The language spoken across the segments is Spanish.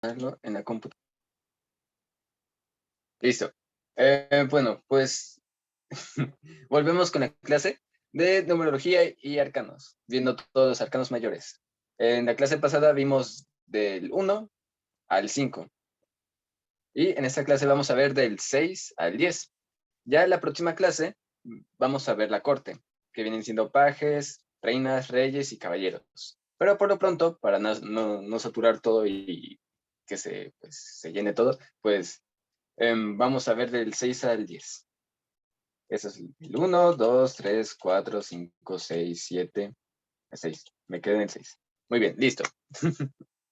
en la computadora. Listo. Bueno, pues volvemos con la clase de numerología y arcanos, viendo todos los arcanos mayores. En la clase pasada vimos del 1 al 5 y en esta clase vamos a ver del 6 al 10. Ya en la próxima clase vamos a ver la corte, que vienen siendo pajes, reinas, reyes y caballeros. Pero por lo pronto, para no saturar todo y que se llene todo, pues vamos a ver del 6 al 10. Eso es el 1, 2, 3, 4, 5, 6, 7, 6. Me quedé en el 6. Muy bien, listo.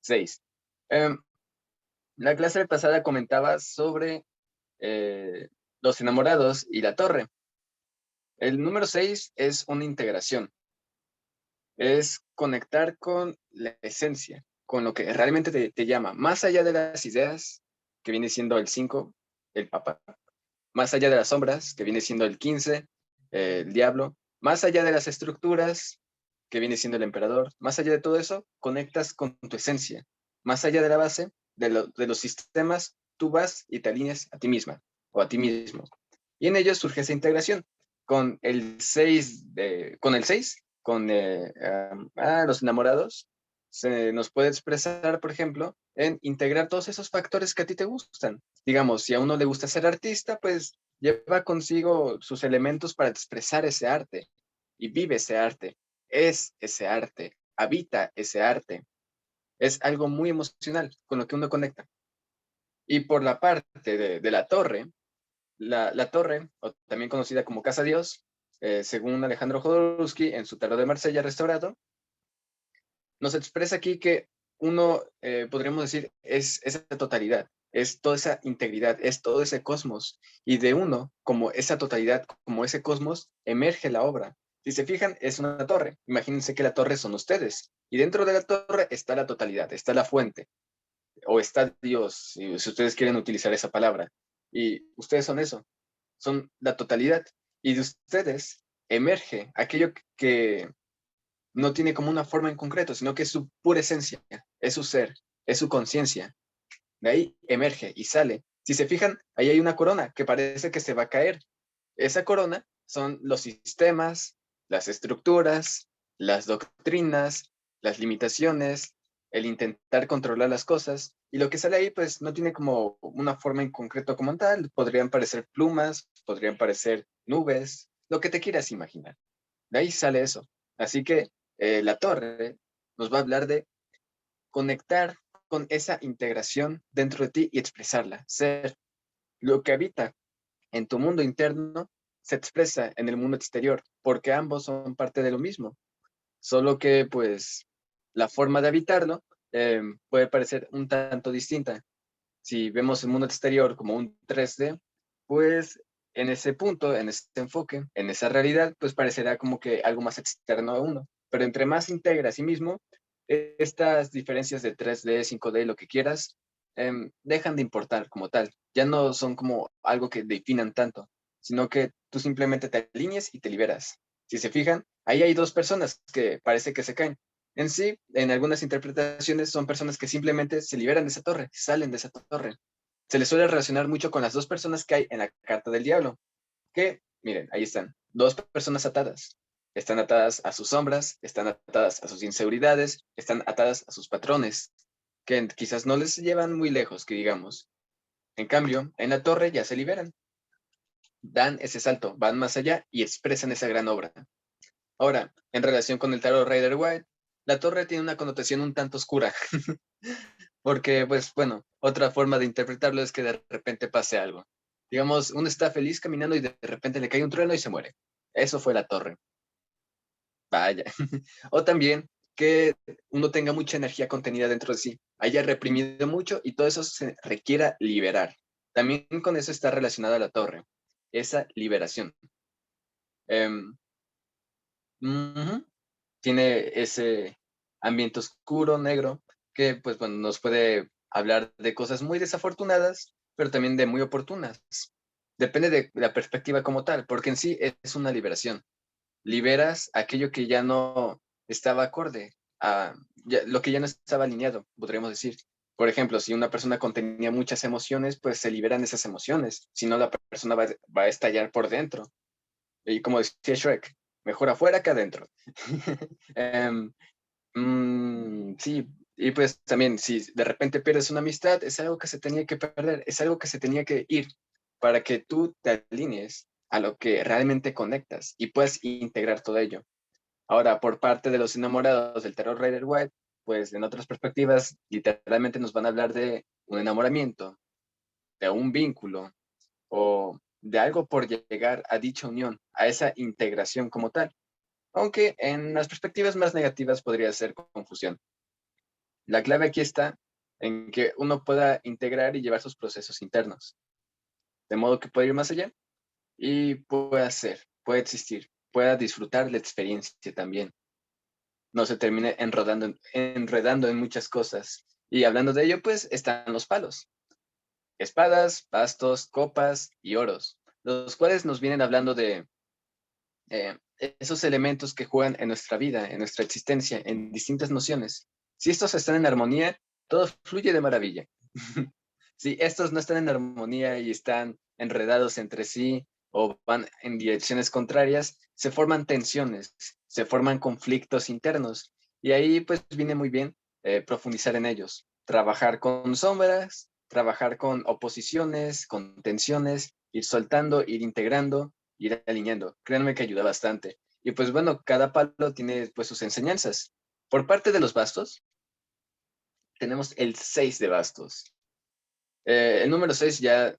6. La clase pasada comentaba sobre los enamorados y la torre. El número 6 es una integración. Es conectar con la esencia, con lo que realmente te llama, más allá de las ideas, que viene siendo el 5, el papá, más allá de las sombras, que viene siendo el 15, el diablo, más allá de las estructuras, que viene siendo el emperador, más allá de todo eso, conectas con tu esencia, más allá de la base, de los sistemas, tú vas y te alineas a ti misma o a ti mismo. Y en ellos surge esa integración. Con el 6, con los enamorados, se nos puede expresar, por ejemplo, en integrar todos esos factores que a ti te gustan. Digamos, si a uno le gusta ser artista, pues lleva consigo sus elementos para expresar ese arte y vive ese arte, es ese arte, habita ese arte. Es algo muy emocional con lo que uno conecta. Y por la parte de la torre, la torre, o también conocida como Casa Dios, según Alejandro Jodorowsky en su Tarot de Marsella restaurado, nos expresa aquí que uno, podríamos decir, es esa totalidad, es toda esa integridad, es todo ese cosmos. Y de uno, como esa totalidad, como ese cosmos, emerge la obra. Si se fijan, es una torre. Imagínense que la torre son ustedes. Y dentro de la torre está la totalidad, está la fuente, o está Dios, si ustedes quieren utilizar esa palabra. Y ustedes son eso, son la totalidad. Y de ustedes emerge aquello que no tiene como una forma en concreto, sino que es su pura esencia, es su ser, es su conciencia. De ahí emerge y sale. Si se fijan, ahí hay una corona que parece que se va a caer. Esa corona son los sistemas, las estructuras, las doctrinas, las limitaciones, el intentar controlar las cosas. Y lo que sale ahí, pues no tiene como una forma en concreto como tal. Podrían parecer plumas, podrían parecer nubes, lo que te quieras imaginar. De ahí sale eso. Así que la torre nos va a hablar de conectar con esa integración dentro de ti y expresarla, ser lo que habita en tu mundo interno se expresa en el mundo exterior, porque ambos son parte de lo mismo, solo que pues la forma de habitarlo puede parecer un tanto distinta. Si vemos el mundo exterior como un 3D, pues en ese punto, en ese enfoque, en esa realidad, pues parecerá como que algo más externo a uno. Pero entre más integra a sí mismo, estas diferencias de 3D, 5D, lo que quieras, dejan de importar como tal. Ya no son como algo que definan tanto, sino que tú simplemente te alineas y te liberas. Si se fijan, ahí hay dos personas que parece que se caen. En sí, en algunas interpretaciones son personas que simplemente se liberan de esa torre, salen de esa torre. Se les suele relacionar mucho con las dos personas que hay en la carta del diablo, que, miren, ahí están, dos personas atadas. Están atadas a sus sombras, están atadas a sus inseguridades, están atadas a sus patrones, que quizás no les llevan muy lejos, que digamos. En cambio, en la torre ya se liberan, dan ese salto, van más allá y expresan esa gran obra. Ahora, en relación con el tarot Rider White, la torre tiene una connotación un tanto oscura, porque, pues, bueno, otra forma de interpretarlo es que de repente pase algo. Digamos, uno está feliz caminando y de repente le cae un trueno y se muere. Eso fue la torre. Vaya. O también que uno tenga mucha energía contenida dentro de sí, haya reprimido mucho y todo eso se requiera liberar. También con eso está relacionada la torre, esa liberación. Um, Tiene ese ambiente oscuro, negro, que pues bueno, nos puede hablar de cosas muy desafortunadas, pero también de muy oportunas. Depende de la perspectiva como tal, porque en sí es una liberación. Liberas aquello que ya no estaba acorde a lo que ya no estaba alineado, podríamos decir. Por ejemplo, si una persona contenía muchas emociones, pues se liberan esas emociones. Si no, la persona va a estallar por dentro. Y como decía Shrek, mejor afuera que adentro. Em, sí, y pues también si de repente pierdes una amistad, es algo que se tenía que perder, es algo que se tenía que ir para que tú te alinees a lo que realmente conectas y puedas integrar todo ello. Ahora, por parte de los enamorados del Tarot Rider White, pues en otras perspectivas, literalmente nos van a hablar de un enamoramiento, de un vínculo o de algo por llegar a dicha unión, a esa integración como tal. Aunque en las perspectivas más negativas podría ser confusión. La clave aquí está en que uno pueda integrar y llevar sus procesos internos, de modo que pueda ir más allá y pueda ser, pueda existir, pueda disfrutar la experiencia también. No se termine enredando en muchas cosas. Y hablando de ello, pues están los palos. Espadas, bastos, copas y oros, los cuales nos vienen hablando de esos elementos que juegan en nuestra vida, en nuestra existencia, en distintas nociones. Si estos están en armonía, todo fluye de maravilla. Si estos no están en armonía y están enredados entre sí o van en direcciones contrarias, se forman tensiones, se forman conflictos internos. Y ahí pues viene muy bien profundizar en ellos, trabajar con sombras, trabajar con oposiciones, con tensiones, ir soltando, ir integrando, ir alineando. Créanme que ayuda bastante. Y pues bueno, cada palo tiene pues sus enseñanzas. Por parte de los bastos, tenemos el 6 de bastos. El número 6 ya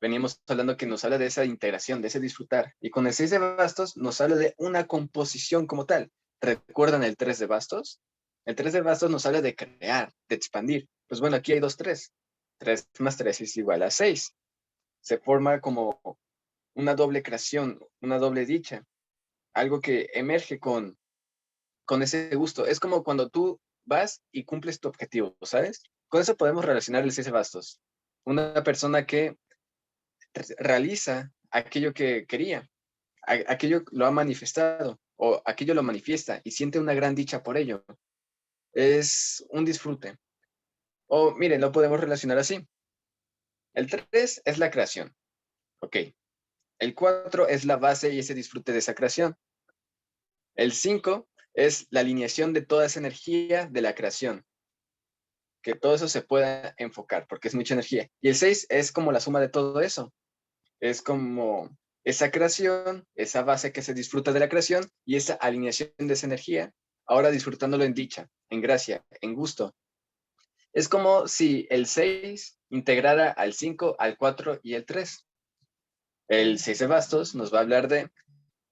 veníamos hablando que nos habla de esa integración, de ese disfrutar. Y con el 6 de bastos nos habla de una composición como tal. ¿Recuerdan el 3 de bastos? El 3 de bastos nos habla de crear, de expandir. Pues bueno, aquí hay dos 3. 3 más 3 es igual a 6. Se forma como una doble creación, una doble dicha. Algo que emerge con ese gusto. Es como cuando tú vas y cumples tu objetivo, ¿sabes? Con eso podemos relacionar el 6 de bastos. Una persona que realiza aquello que quería, aquello lo ha manifestado o aquello lo manifiesta y siente una gran dicha por ello. Es un disfrute. O miren, lo podemos relacionar así. El 3 es la creación. Ok. El 4 es la base y ese disfrute de esa creación. El 5 es la alineación de toda esa energía de la creación. Que todo eso se pueda enfocar, porque es mucha energía. Y el 6 es como la suma de todo eso. Es como esa creación, esa base que se disfruta de la creación y esa alineación de esa energía, ahora disfrutándolo en dicha, en gracia, en gusto. Es como si el 6 integrara al 5, al 4 y el 3. El 6 de bastos nos va a hablar de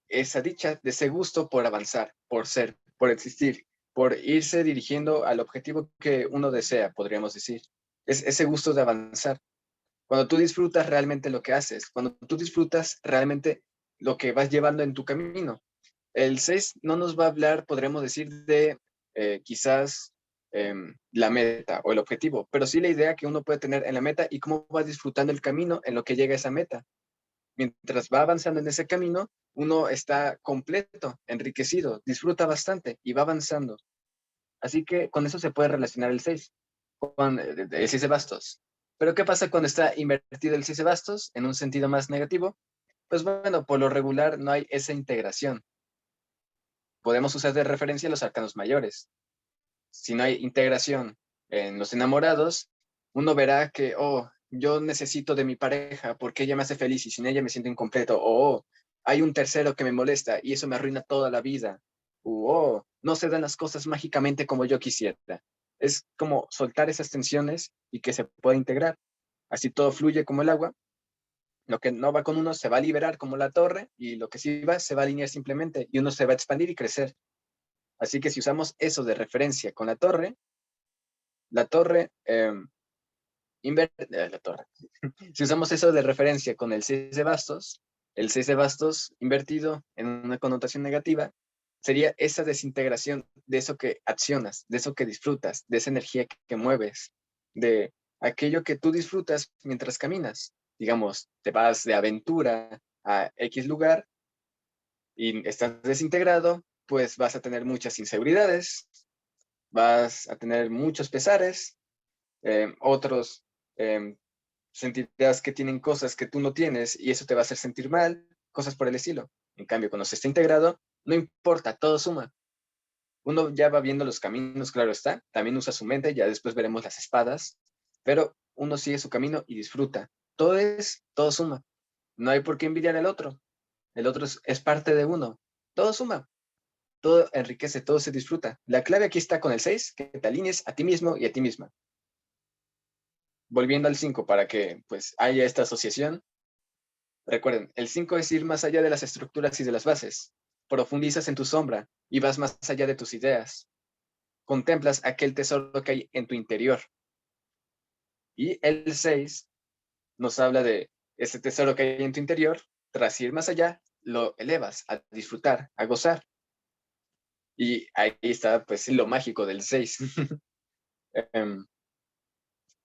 esa dicha, de ese gusto por avanzar, por ser, por existir, por irse dirigiendo al objetivo que uno desea, podríamos decir. Es ese gusto de avanzar. Cuando tú disfrutas realmente lo que haces, cuando tú disfrutas realmente lo que vas llevando en tu camino. El 6 no nos va a hablar, podremos decir, de quizás la meta o el objetivo, pero sí la idea que uno puede tener en la meta y cómo va disfrutando el camino en lo que llega a esa meta. Mientras va avanzando en ese camino, uno está completo, enriquecido, disfruta bastante y va avanzando. Así que con eso se puede relacionar el 6 con el 6 de bastos. Pero ¿qué pasa cuando está invertido el 6 de bastos en un sentido más negativo? Pues bueno, por lo regular no hay esa integración. Podemos usar de referencia los arcanos mayores. Si no hay integración en los enamorados, uno verá que, oh, yo necesito de mi pareja porque ella me hace feliz y sin ella me siento incompleto. O oh, hay un tercero que me molesta y eso me arruina toda la vida. O oh, no se dan las cosas mágicamente como yo quisiera. Es como soltar esas tensiones y que se pueda integrar. Así todo fluye como el agua. Lo que no va con uno se va a liberar como la torre y lo que sí va se va a alinear simplemente y uno se va a expandir y crecer. Así que si usamos eso de referencia con la torre, la torre. Si usamos eso de referencia con el 6 de bastos, el 6 de bastos invertido en una connotación negativa, sería esa desintegración de eso que accionas, de eso que disfrutas, de esa energía que mueves, de aquello que tú disfrutas mientras caminas. Digamos, te vas de aventura a X lugar y estás desintegrado, pues vas a tener muchas inseguridades, vas a tener muchos pesares, otros sentirás que tienen cosas que tú no tienes y eso te va a hacer sentir mal, cosas por el estilo. En cambio, cuando se está integrado, no importa, todo suma. Uno ya va viendo los caminos, claro está, también usa su mente, ya después veremos las espadas, pero uno sigue su camino y disfruta. Todo suma. No hay por qué envidiar al otro. El otro es parte de uno. Todo suma, todo enriquece, todo se disfruta. La clave aquí está con el 6, que te alinees a ti mismo y a ti misma. Volviendo al 5 para que pues haya esta asociación. Recuerden, el 5 es ir más allá de las estructuras y de las bases. Profundizas en tu sombra y vas más allá de tus ideas. Contemplas aquel tesoro que hay en tu interior. Y el 6 nos habla de ese tesoro que hay en tu interior, tras ir más allá, lo elevas a disfrutar, a gozar. Y ahí está pues lo mágico del 6.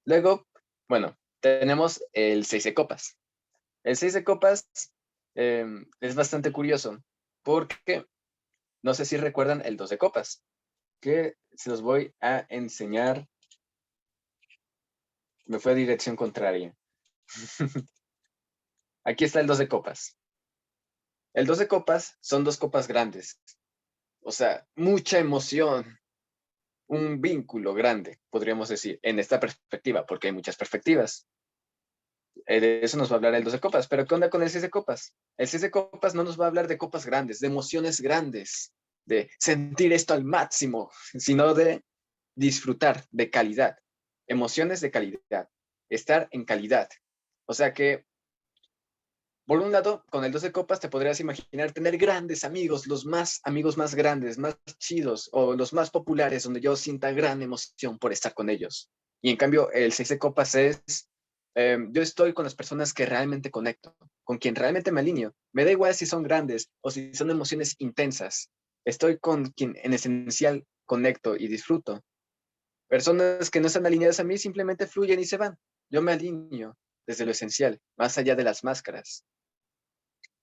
Luego, bueno, tenemos el 6 de copas. El 6 de copas es bastante curioso porque no sé si recuerdan el 2 de copas, que se los voy a enseñar. Me fue a dirección contraria. Aquí está el 2 de copas. El 2 de copas son dos copas grandes. O sea, mucha emoción, un vínculo grande, podríamos decir, en esta perspectiva, porque hay muchas perspectivas. De eso nos va a hablar el 2 de copas. Pero ¿qué onda con el 6 de copas? El 6 de copas no nos va a hablar de copas grandes, de emociones grandes, de sentir esto al máximo, sino de disfrutar de calidad, emociones de calidad, estar en calidad. O sea que, por un lado, con el 2 de copas te podrías imaginar tener grandes amigos, los más amigos más grandes, más chidos o los más populares, donde yo sienta gran emoción por estar con ellos. Y en cambio, el 6 de copas es, yo estoy con las personas que realmente conecto, con quien realmente me alineo. Me da igual si son grandes o si son emociones intensas. Estoy con quien en esencial conecto y disfruto. Personas que no están alineadas a mí simplemente fluyen y se van. Yo me alineo desde lo esencial, más allá de las máscaras.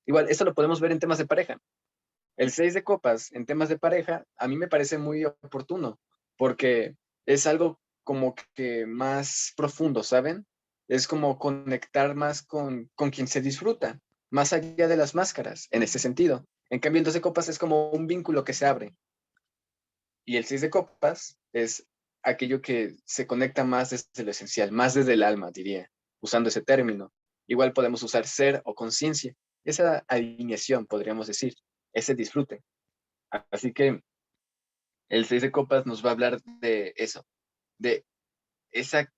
Igual, esto lo podemos ver en temas de pareja. El 6 de copas en temas de pareja a mí me parece muy oportuno porque es algo como que más profundo, ¿saben? Es como conectar más con quien se disfruta, más allá de las máscaras, en ese sentido. En cambio, el 2 de copas es como un vínculo que se abre. Y el 6 de copas es aquello que se conecta más desde lo esencial, más desde el alma, diría, usando ese término. Igual podemos usar ser o conciencia, esa alineación, podríamos decir, ese disfrute. Así que el 6 de copas nos va a hablar de eso, de esa,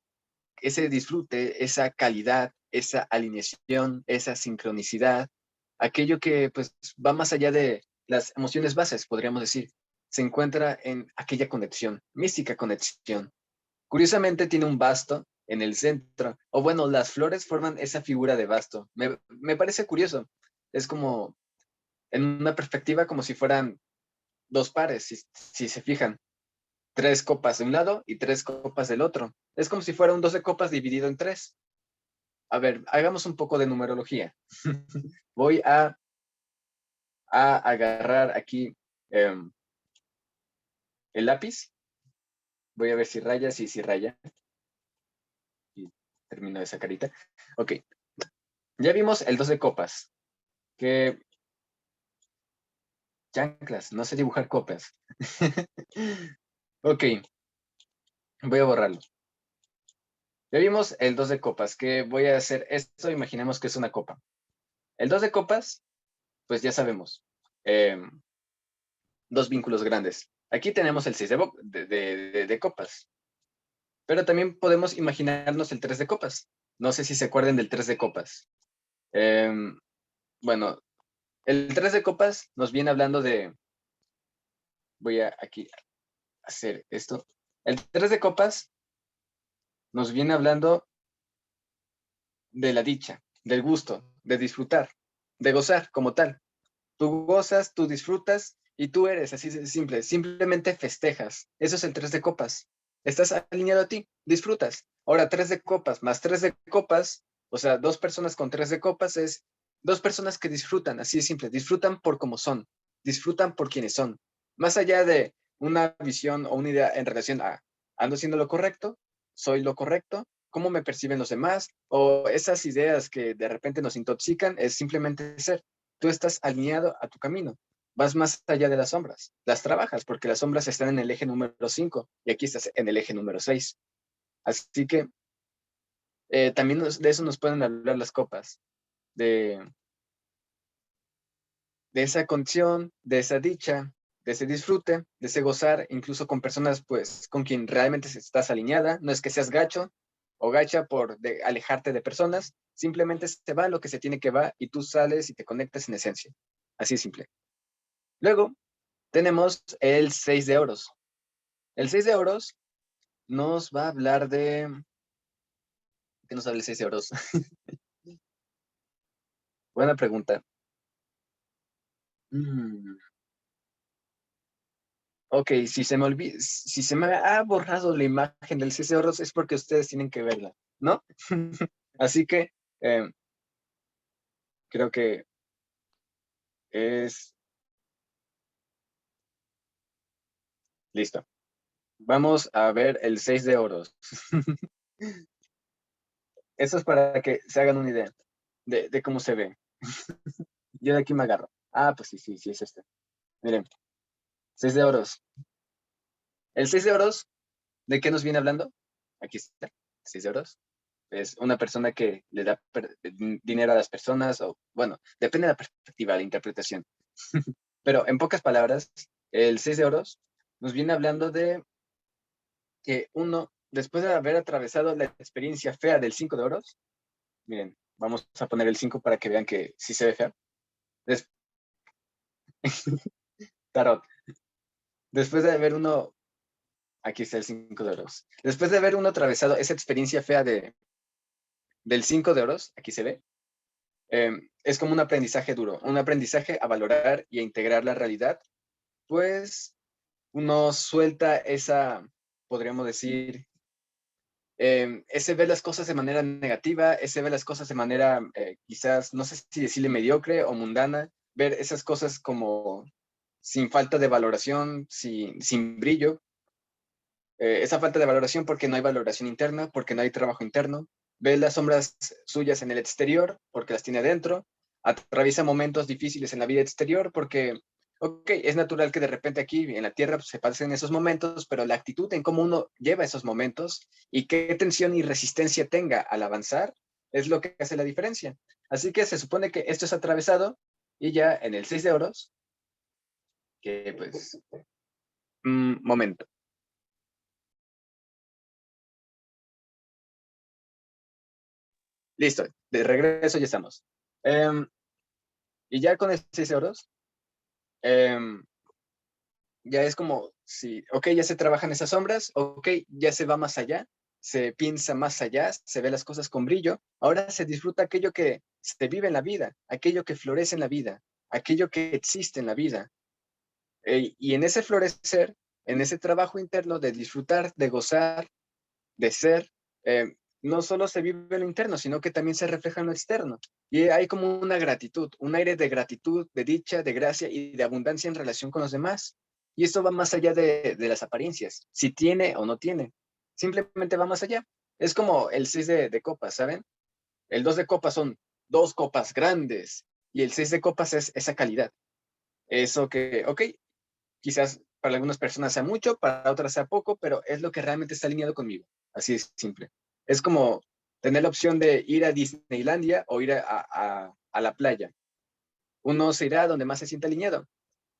ese disfrute, esa calidad, esa alineación, esa sincronicidad, aquello que pues va más allá de las emociones bases, podríamos decir. Se encuentra en aquella conexión, mística conexión. Curiosamente tiene un basto en el centro, o bueno, las flores forman esa figura de basto. Me parece curioso. Es como en una perspectiva como si fueran dos pares, si se fijan. Tres copas de un lado y tres copas del otro. Es como si fuera un 2 de copas dividido en tres. A ver, hagamos un poco de numerología. Voy a agarrar aquí el lápiz. Voy a ver si raya, sí, sí raya. Y termino esa carita. Ok, ya vimos el 2 de copas. Que chanclas, no sé dibujar copas. Ok, voy a borrarlo. Ya vimos el 2 de copas, que voy a hacer esto, imaginemos que es una copa. El 2 de copas, pues ya sabemos, dos vínculos grandes. Aquí tenemos el 6 de copas, pero también podemos imaginarnos el 3 de copas. No sé si se acuerdan del 3 de copas. Bueno, el 3 de copas nos viene hablando de, voy a aquí hacer esto. El 3 de copas nos viene hablando de la dicha, del gusto, de disfrutar, de gozar como tal. Tú gozas, tú disfrutas y tú eres así de simple, simplemente festejas. Eso es el 3 de copas. Estás alineado a ti, disfrutas. Ahora, 3 de copas más 3 de copas, o sea, dos personas con 3 de copas es dos personas que disfrutan, así de simple, disfrutan por como son, disfrutan por quienes son. Más allá de una visión o una idea en relación a ando haciendo lo correcto, soy lo correcto, cómo me perciben los demás, o esas ideas que de repente nos intoxican, es simplemente ser. Tú estás alineado a tu camino, vas más allá de las sombras, las trabajas, porque las sombras están en el eje número 5 y aquí estás en el eje número 6. Así que también de eso nos pueden hablar las copas, de, de esa condición, de esa dicha, de ese disfrute, de ese gozar, incluso con personas pues con quien realmente estás alineada. No es que seas gacho o gacha por alejarte de personas, simplemente se va lo que se tiene que va y tú sales y te conectas en esencia. Así simple. Luego tenemos el 6 de oros. El 6 de oros nos va a hablar de... ¿Qué nos habla el 6 de oros? Buena pregunta. Ok, si se me ha borrado la imagen del 6 de oros es porque ustedes tienen que verla, ¿no? Así que eh, creo que es listo. Vamos a ver el 6 de oros. Eso es para que se hagan una idea de cómo se ve. Yo de aquí me agarro. Ah, pues sí, es este. Miren, 6 de oros. El 6 de oros, ¿de qué nos viene hablando? Aquí está, 6 de oros. Es una persona que le da dinero a las personas, o bueno, depende de la perspectiva, la interpretación. Pero en pocas palabras, el 6 de oros nos viene hablando de que uno, después de haber atravesado la experiencia fea del 5 de oros, miren, vamos a poner el 5 para que vean que sí se ve fea. Des Tarot. Después de haber uno, aquí está el 5 de oros. Después de haber uno atravesado esa experiencia fea del 5 de oros, aquí se ve, es como un aprendizaje duro, un aprendizaje a valorar y a integrar la realidad, pues uno suelta esa, podríamos decir, ese ve las cosas de manera negativa, ese ve las cosas de manera quizás, no sé si decirle mediocre o mundana, ver esas cosas como sin falta de valoración, sin brillo, esa falta de valoración porque no hay valoración interna, porque no hay trabajo interno, ve las sombras suyas en el exterior porque las tiene adentro, atraviesa momentos difíciles en la vida exterior porque, ok, es natural que de repente aquí en la Tierra pues, se pasen esos momentos, pero la actitud en cómo uno lleva esos momentos y qué tensión y resistencia tenga al avanzar es lo que hace la diferencia. Así que se supone que esto es atravesado y ya en el 6 de oros, que pues, momento. Listo, de regreso ya estamos. Um, y ya con estos 6 euros, um, ya es como si, ok, ya se trabajan esas sombras, ok, ya se va más allá, se piensa más allá, se ve las cosas con brillo. Ahora se disfruta aquello que se vive en la vida, aquello que florece en la vida, aquello que existe en la vida. Y en ese florecer, en ese trabajo interno de disfrutar, de gozar, de ser, no solo se vive en lo interno, sino que también se refleja en lo externo. Y hay como una gratitud, un aire de gratitud, de dicha, de gracia y de abundancia en relación con los demás. Y esto va más allá de las apariencias, si tiene o no tiene. Simplemente va más allá. Es como el 6 de copas, ¿saben? El 2 de copas son dos copas grandes y el 6 de copas es esa calidad. Eso que, ok, quizás para algunas personas sea mucho, para otras sea poco, pero es lo que realmente está alineado conmigo. Así es simple. Es como tener la opción de ir a Disneylandia o ir a la playa. Uno se irá donde más se sienta alineado.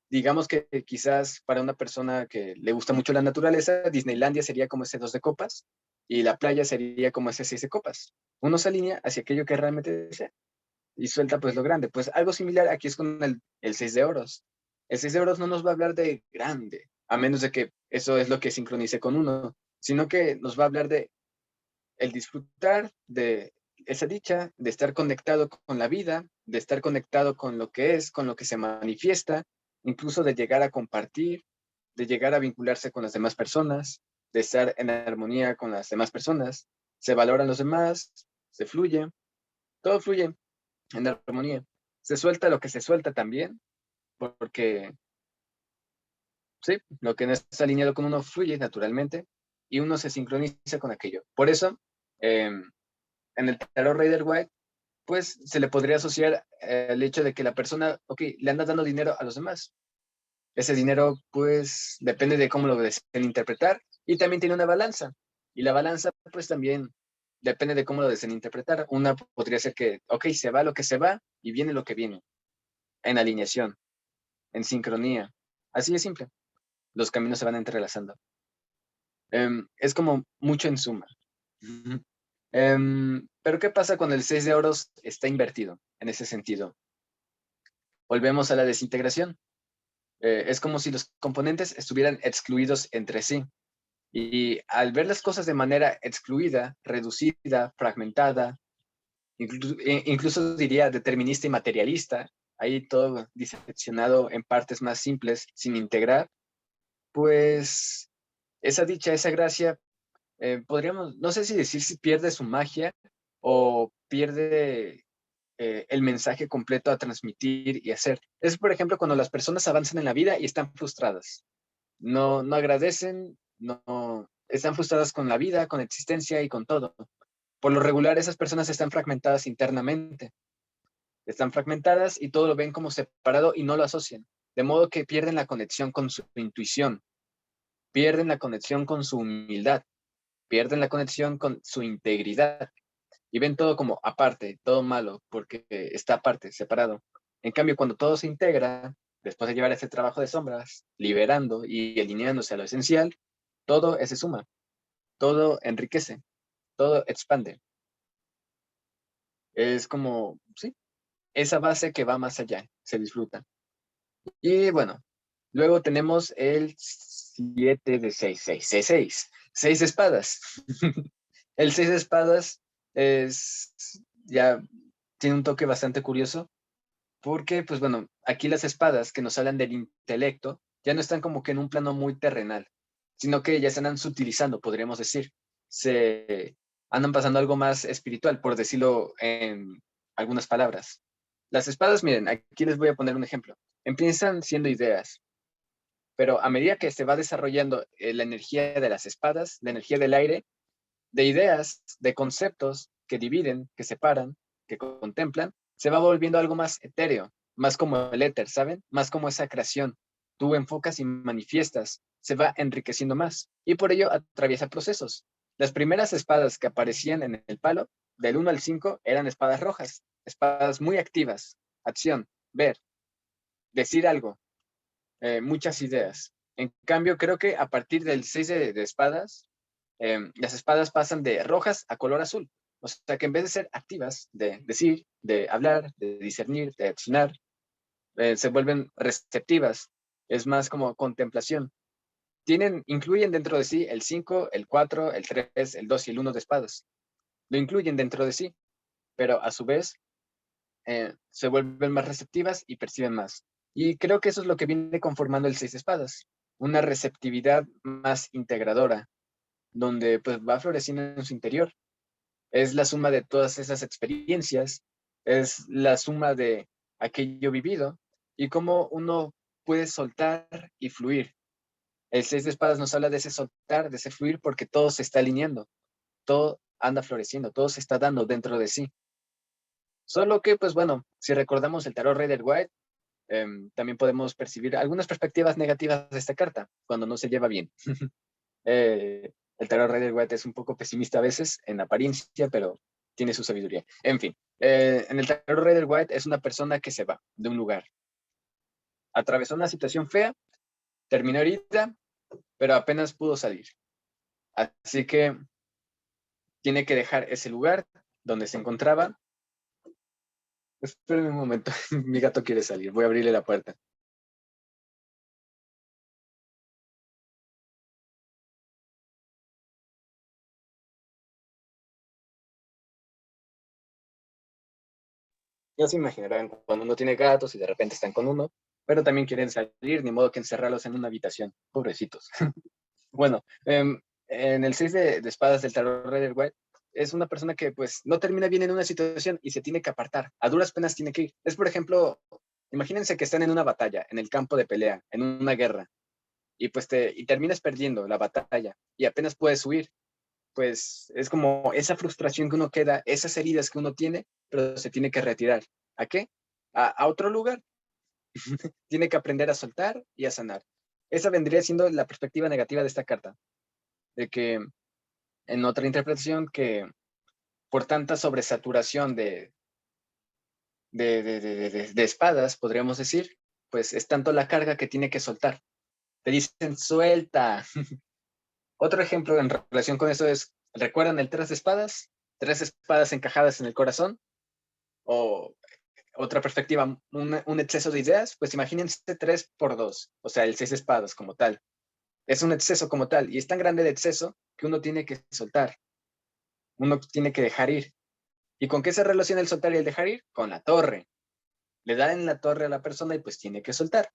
Digamos que quizás para una persona que le gusta mucho la naturaleza, Disneylandia sería como ese 2 de copas y la playa sería como ese 6 de copas. Uno se alinea hacia aquello que realmente desea y suelta pues lo grande. Pues algo similar aquí es con el 6 de oros. El 6 de oros no nos va a hablar de grande, a menos de que eso es lo que sincronice con uno, sino que nos va a hablar de el disfrutar de esa dicha, de estar conectado con la vida, de estar conectado con lo que es, con lo que se manifiesta, incluso de llegar a compartir, de llegar a vincularse con las demás personas, de estar en armonía con las demás personas. Se valoran los demás, se fluye, todo fluye en armonía. Se suelta lo que se suelta también, porque sí, lo que no está alineado con uno fluye naturalmente. y uno se sincroniza con aquello. Por eso, en el tarot Rider-Waite, pues se le podría asociar el hecho de que la persona, ok, le anda dando dinero a los demás. Ese dinero, pues, depende de cómo lo deseen interpretar, y también tiene una balanza. Y la balanza, pues, también depende de cómo lo deseen interpretar. Una podría ser que, ok, se va lo que se va y viene lo que viene, en alineación, en sincronía. Así de simple. Los caminos se van entrelazando. Es como mucho en suma. Pero ¿qué pasa cuando el 6 de oros está invertido en ese sentido? Volvemos a la desintegración. Es como si los componentes estuvieran excluidos entre sí. Y al ver las cosas de manera excluida, reducida, fragmentada, incluso diría determinista y materialista, ahí todo diseccionado en partes más simples, sin integrar, pues esa dicha, esa gracia, podríamos, no sé si decir si pierde su magia o pierde el mensaje completo a transmitir y hacer. Es, por ejemplo, cuando las personas avanzan en la vida y están frustradas. No agradecen, no están frustradas con la vida, con la existencia y con todo. Por lo regular, esas personas están fragmentadas internamente. Están fragmentadas y todo lo ven como separado y no lo asocian. De modo que pierden la conexión con su intuición, pierden la conexión con su humildad, pierden la conexión con su integridad y ven todo como aparte, todo malo, porque está aparte, separado. En cambio, cuando todo se integra, después de llevar ese trabajo de sombras, liberando y alineándose a lo esencial, todo se suma, todo enriquece, todo expande. Es como, sí, esa base que va más allá, se disfruta. Y bueno, luego tenemos el 7 de 6 6 6 6 6 de espadas. El 6 de espadas es, ya tiene un toque bastante curioso, porque, pues bueno, aquí las espadas que nos hablan del intelecto ya no están como que en un plano muy terrenal, sino que ya se andan sutilizando, podríamos decir. Se andan pasando a algo más espiritual, por decirlo en algunas palabras. Las espadas, miren, aquí les voy a poner un ejemplo. Empiezan siendo ideas, pero a medida que se va desarrollando la energía de las espadas, la energía del aire, de ideas, de conceptos que dividen, que separan, que contemplan, se va volviendo algo más etéreo, más como el éter, ¿saben? Más como esa creación. Tú enfocas y manifiestas, se va enriqueciendo más y por ello atraviesa procesos. Las primeras espadas que aparecían en el palo, del 1 al 5, eran espadas rojas, espadas muy activas, acción, ver, decir algo, muchas ideas. En cambio, creo que a partir del 6 de espadas, las espadas pasan de rojas a color azul. O sea que en vez de ser activas, de decir, de hablar, de discernir, de accionar, se vuelven receptivas. Es más como contemplación. Incluyen dentro de sí el 5, el 4, el 3, el 2 y el 1 de espadas. Lo incluyen dentro de sí, pero a su vez se vuelven más receptivas y perciben más. Y creo que eso es lo que viene conformando el 6 de espadas. Una receptividad más integradora, donde pues va floreciendo en su interior. Es la suma de todas esas experiencias, es la suma de aquello vivido y cómo uno puede soltar y fluir. El 6 de espadas nos habla de ese soltar, de ese fluir, porque todo se está alineando, todo anda floreciendo, todo se está dando dentro de sí. Solo que, pues bueno, si recordamos el tarot Rider-Waite, también podemos percibir algunas perspectivas negativas de esta carta, cuando no se lleva bien. El tarot Rider-Waite es un poco pesimista a veces, en apariencia, pero tiene su sabiduría. En fin, en el tarot Rider-Waite es una persona que se va de un lugar. Atravesó una situación fea, terminó herida, pero apenas pudo salir. Así que tiene que dejar ese lugar donde se encontraba. Espérenme un momento, mi gato quiere salir, voy a abrirle la puerta. Ya se imaginarán cuando uno tiene gatos y de repente están con uno, pero también quieren salir, ni modo que encerrarlos en una habitación. Pobrecitos. Bueno, en el 6 de espadas del tarot Rider Waite, es una persona que pues no termina bien en una situación y se tiene que apartar. A duras penas tiene que ir. Es, por ejemplo, imagínense que están en una batalla, en el campo de pelea, en una guerra. y pues y terminas perdiendo la batalla y apenas puedes huir. Pues es como esa frustración que uno queda, esas heridas que uno tiene, pero se tiene que retirar. ¿A qué? A otro lugar. Tiene que aprender a soltar y a sanar. Esa vendría siendo la perspectiva negativa de esta carta, de que en otra interpretación que por tanta sobresaturación de espadas, podríamos decir, pues es tanto la carga que tiene que soltar. Te dicen, suelta. Otro ejemplo en relación con eso es, ¿recuerdan el tres de espadas? Tres espadas encajadas en el corazón. O otra perspectiva, un exceso de ideas, pues imagínense 3 por 2, o sea, el 6 de espadas como tal. Es un exceso como tal, y es tan grande el exceso que uno tiene que soltar, uno tiene que dejar ir. ¿Y con qué se relaciona el soltar y el dejar ir? Con la torre. Le dan en la torre a la persona y pues tiene que soltar.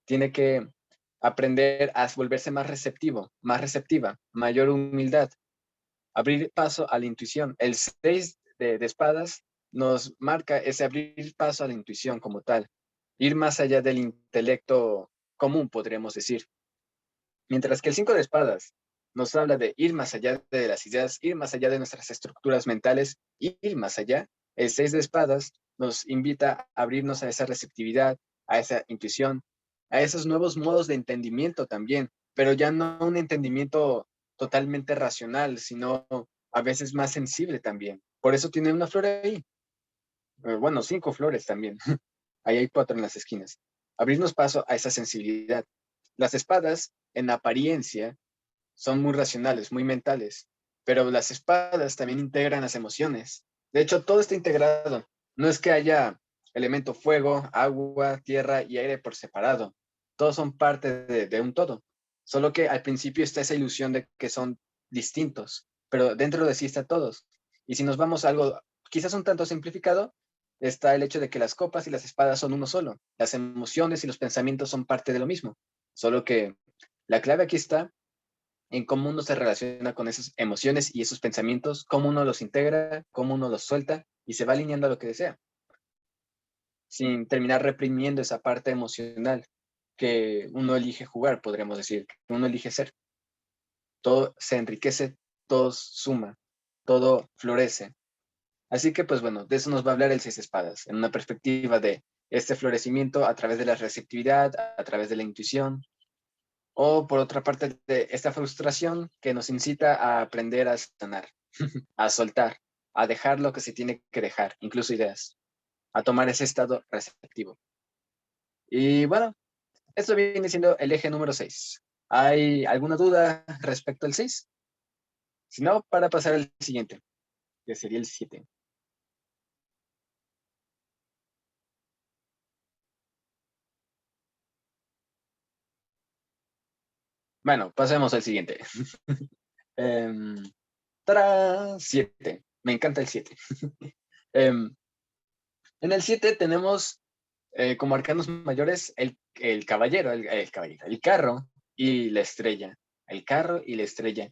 Tiene que aprender a volverse más receptivo, más receptiva, mayor humildad, abrir paso a la intuición. El 6 de espadas nos marca ese abrir paso a la intuición como tal, ir más allá del intelecto común, podríamos decir. Mientras que el 5 de espadas nos habla de ir más allá de las ideas, ir más allá de nuestras estructuras mentales, ir más allá. El 6 de espadas nos invita a abrirnos a esa receptividad, a esa intuición, a esos nuevos modos de entendimiento también, pero ya no un entendimiento totalmente racional, sino a veces más sensible también. Por eso tiene una flor ahí. Bueno, 5 flores también. Ahí hay 4 en las esquinas. Abrirnos paso a esa sensibilidad. Las espadas, en apariencia, son muy racionales, muy mentales, pero las espadas también integran las emociones. De hecho, todo está integrado. No es que haya elemento fuego, agua, tierra y aire por separado. Todos son parte de un todo. Solo que al principio está esa ilusión de que son distintos, pero dentro de sí está todos. Y si nos vamos a algo quizás un tanto simplificado, está el hecho de que las copas y las espadas son uno solo. Las emociones y los pensamientos son parte de lo mismo. Solo que la clave aquí está en cómo uno se relaciona con esas emociones y esos pensamientos, cómo uno los integra, cómo uno los suelta y se va alineando a lo que desea, sin terminar reprimiendo esa parte emocional que uno elige jugar, podríamos decir, que uno elige ser. Todo se enriquece, todo suma, todo florece. Así que, pues bueno, de eso nos va a hablar el Seis Espadas, en una perspectiva de este florecimiento a través de la receptividad, a través de la intuición, o por otra parte de esta frustración que nos incita a aprender a sanar, a soltar, a dejar lo que se tiene que dejar, incluso ideas, a tomar ese estado receptivo. Y bueno, esto viene siendo el eje número 6. ¿Hay alguna duda respecto al 6? Si no, para pasar al siguiente, que sería el 7. Bueno, pasemos al siguiente. um, 7. Me encanta el 7. En el 7 tenemos como arcanos mayores el caballero, el carro y la estrella. El carro y la estrella.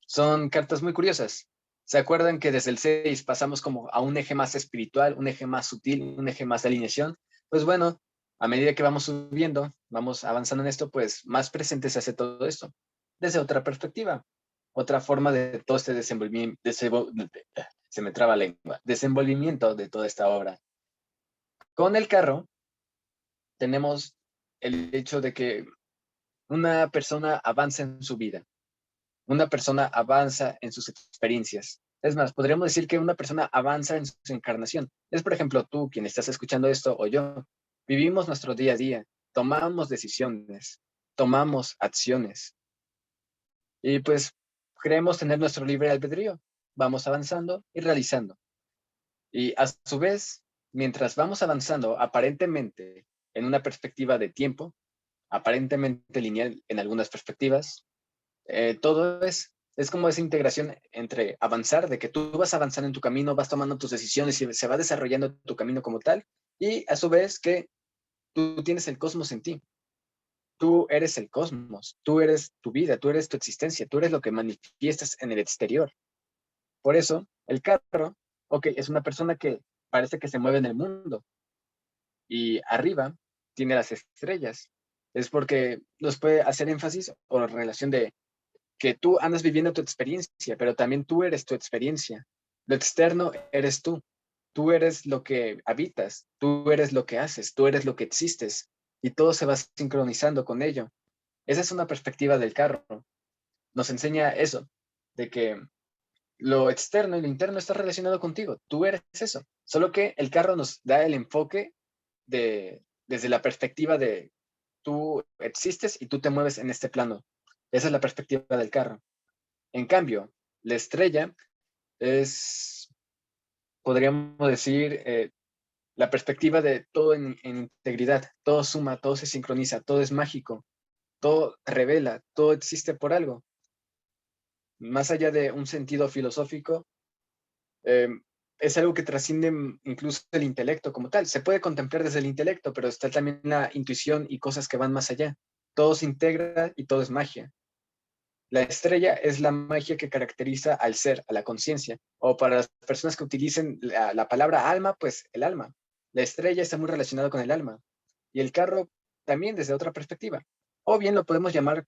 Son cartas muy curiosas. ¿Se acuerdan que desde el 6 pasamos como a un eje más espiritual, un eje más sutil, un eje más de alineación? Pues bueno, a medida que vamos subiendo, vamos avanzando en esto, pues más presente se hace todo esto. Desde otra perspectiva, otra forma de todo este desenvolvimiento, se me traba la lengua, desenvolvimiento de toda esta obra. Con el carro tenemos el hecho de que una persona avanza en su vida, una persona avanza en sus experiencias. Es más, podríamos decir que una persona avanza en su encarnación. Es, por ejemplo, tú, quien estás escuchando esto, o yo. Vivimos nuestro día a día, tomamos decisiones, tomamos acciones y pues creemos tener nuestro libre albedrío. Vamos avanzando y realizando. Y a su vez, mientras vamos avanzando aparentemente en una perspectiva de tiempo, aparentemente lineal en algunas perspectivas, todo es como esa integración entre avanzar, de que tú vas avanzando en tu camino, vas tomando tus decisiones y se va desarrollando tu camino como tal, y a su vez que tú tienes el cosmos en ti. Tú eres el cosmos, tú eres tu vida, tú eres tu existencia, tú eres lo que manifiestas en el exterior. Por eso, el carro, ok, es una persona que parece que se mueve en el mundo y arriba tiene las estrellas. es porque nos puede hacer énfasis o la relación de que tú andas viviendo tu experiencia, pero también tú eres tu experiencia. Lo externo eres tú. Tú eres lo que habitas, tú eres lo que haces, tú eres lo que existes y todo se va sincronizando con ello. Esa es una perspectiva del carro. Nos enseña eso, de que lo externo y lo interno está relacionado contigo. Tú eres eso. Solo que el carro nos da el enfoque desde la perspectiva de tú existes y tú te mueves en este plano. Esa es la perspectiva del carro. En cambio, la estrella es, podríamos decir, la perspectiva de todo en integridad. Todo suma, todo se sincroniza, todo es mágico, todo revela, todo existe por algo. Más allá de un sentido filosófico, eh, es algo que trasciende incluso el intelecto como tal. Se puede contemplar desde el intelecto, pero está también la intuición y cosas que van más allá. Todo se integra y todo es magia. La estrella es la magia que caracteriza al ser, a la conciencia. O para las personas que utilicen la palabra alma, pues el alma. La estrella está muy relacionada con el alma. Y el carro también desde otra perspectiva. O bien lo podemos llamar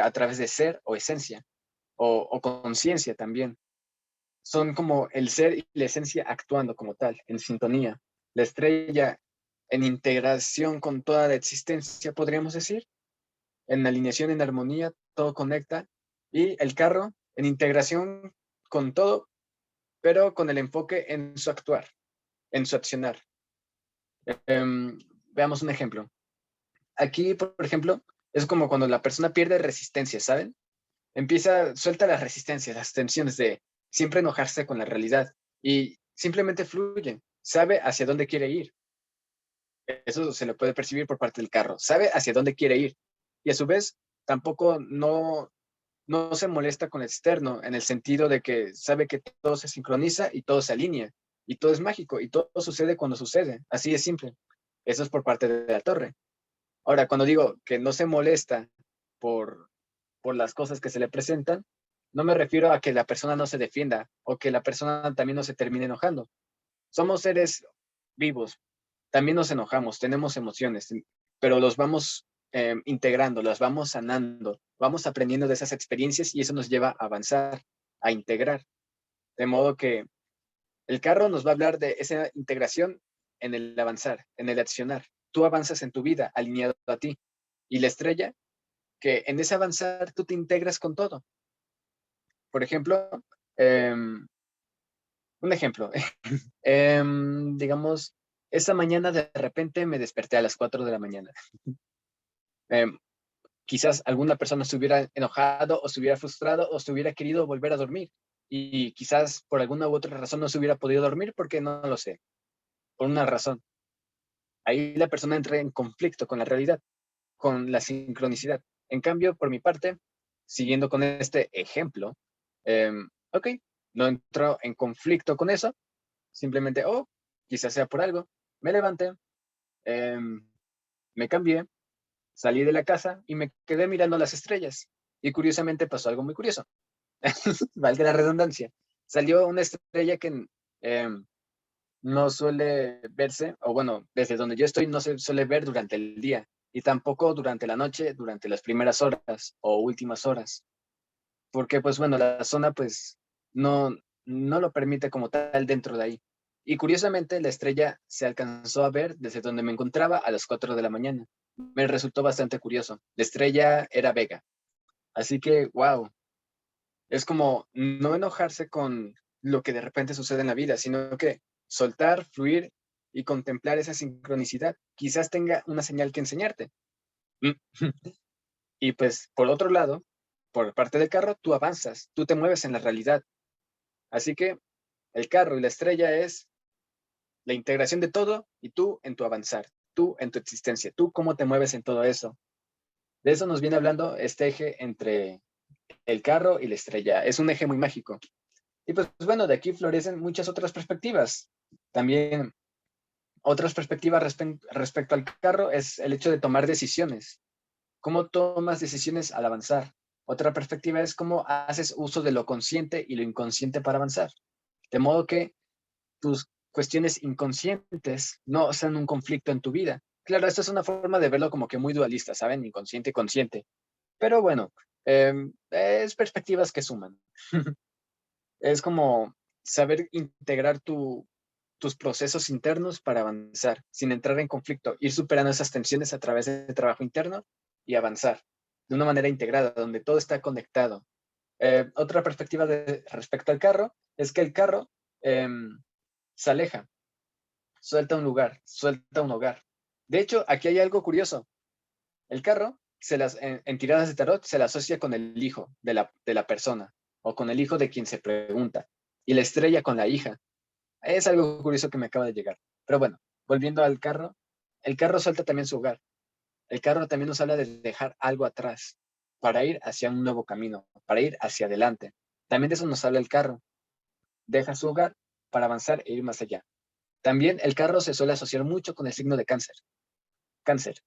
a través de ser o esencia, o conciencia también. Son como el ser y la esencia actuando como tal, en sintonía. La estrella en integración con toda la existencia, podríamos decir, en alineación, en armonía, todo conecta. Y el carro en integración con todo, pero con el enfoque en su actuar, en su accionar. Veamos un ejemplo. Aquí, por ejemplo, es como cuando la persona pierde resistencia, ¿saben? Suelta las resistencias, las tensiones de siempre enojarse con la realidad y simplemente fluye, sabe hacia dónde quiere ir. Eso se le puede percibir por parte del carro, sabe hacia dónde quiere ir y a su vez tampoco no se molesta con el externo en el sentido de que sabe que todo se sincroniza y todo se alinea y todo es mágico y todo sucede cuando sucede, así es simple. Eso es por parte de la torre. Ahora, cuando digo que no se molesta por las cosas que se le presentan, no me refiero a que la persona no se defienda o que la persona también no se termine enojando. Somos seres vivos, también nos enojamos, tenemos emociones, pero los vamos integrando, las vamos sanando, vamos aprendiendo de esas experiencias y eso nos lleva a avanzar, a integrar. De modo que el carro nos va a hablar de esa integración en el avanzar, en el accionar. Tú avanzas en tu vida alineado a ti. Y la estrella, que en ese avanzar tú te integras con todo. Por ejemplo, un ejemplo, digamos, esa mañana de repente me desperté a las 4 de la mañana. Em, Quizás alguna persona se hubiera enojado o se hubiera frustrado o se hubiera querido volver a dormir. Y quizás por alguna u otra razón no se hubiera podido dormir porque no lo sé, por una razón. Ahí la persona entra en conflicto con la realidad, con la sincronicidad. En cambio, por mi parte, siguiendo con este ejemplo, ok, no entro en conflicto con eso, simplemente, quizás sea por algo, me levanté, me cambié, salí de la casa y me quedé mirando las estrellas. Y curiosamente pasó algo muy curioso, valga la redundancia. Salió una estrella que no suele verse, o bueno, desde donde yo estoy no se suele ver durante el día y tampoco durante la noche, durante las primeras horas o últimas horas, porque pues bueno, la zona pues no, no lo permite como tal dentro de ahí. Y curiosamente la estrella se alcanzó a ver desde donde me encontraba a las 4 de la mañana. Me resultó bastante curioso. La estrella era Vega. Así que, wow, es como no enojarse con lo que de repente sucede en la vida, sino que soltar, fluir y contemplar esa sincronicidad. Quizás tenga una señal que enseñarte. Y pues, por otro lado, por parte del carro, tú avanzas, tú te mueves en la realidad. Así que el carro y la estrella es la integración de todo y tú en tu avanzar, tú en tu existencia, tú cómo te mueves en todo eso. De eso nos viene hablando este eje entre el carro y la estrella. Es un eje muy mágico. Y pues bueno, de aquí florecen muchas otras perspectivas. También otras perspectivas respecto al carro es el hecho de tomar decisiones. ¿Cómo tomas decisiones al avanzar? Otra perspectiva es cómo haces uso de lo consciente y lo inconsciente para avanzar. De modo que tus cuestiones inconscientes no sean un conflicto en tu vida. Claro, esto es una forma de verlo como que muy dualista, ¿saben? Inconsciente y consciente. Pero bueno, es perspectivas que suman. Es como saber integrar tus procesos internos para avanzar, sin entrar en conflicto, ir superando esas tensiones a través de trabajo interno y avanzar de una manera integrada, donde todo está conectado. Otra perspectiva respecto al carro es que el carro se aleja, suelta un lugar, suelta un hogar. De hecho, aquí hay algo curioso. El carro, en tiradas de tarot, se le asocia con el hijo de la persona o con el hijo de quien se pregunta y la estrella con la hija. Es algo curioso que me acaba de llegar. Pero bueno, volviendo al carro, el carro suelta también su hogar. El carro también nos habla de dejar algo atrás para ir hacia un nuevo camino, para ir hacia adelante. También de eso nos habla el carro. Deja su hogar para avanzar e ir más allá. También el carro se suele asociar mucho con el signo de cáncer. Cáncer.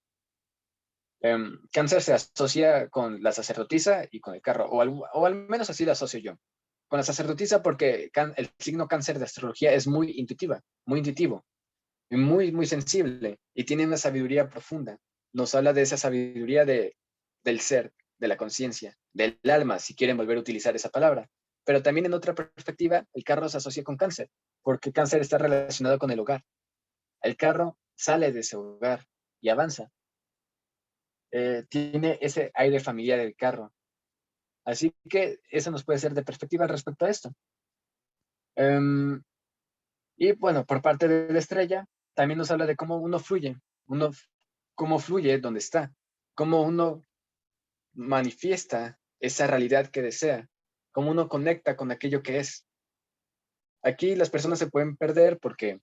Cáncer se asocia con la sacerdotisa y con el carro, o al menos así la asocio yo. Con la sacerdotisa porque el signo cáncer de astrología es muy intuitiva, muy intuitivo, y muy, muy sensible y tiene una sabiduría profunda. Nos habla de esa sabiduría del ser, de la conciencia, del alma, si quieren volver a utilizar esa palabra. Pero también en otra perspectiva, el carro se asocia con cáncer, porque cáncer está relacionado con el hogar. El carro sale de ese hogar y avanza. Tiene ese aire familiar del carro. Así que eso nos puede ser de perspectiva respecto a esto. Y bueno, por parte de la estrella, también nos habla de cómo uno fluye, cómo fluye donde está, cómo uno manifiesta esa realidad que desea, cómo uno conecta con aquello que es. Aquí las personas se pueden perder porque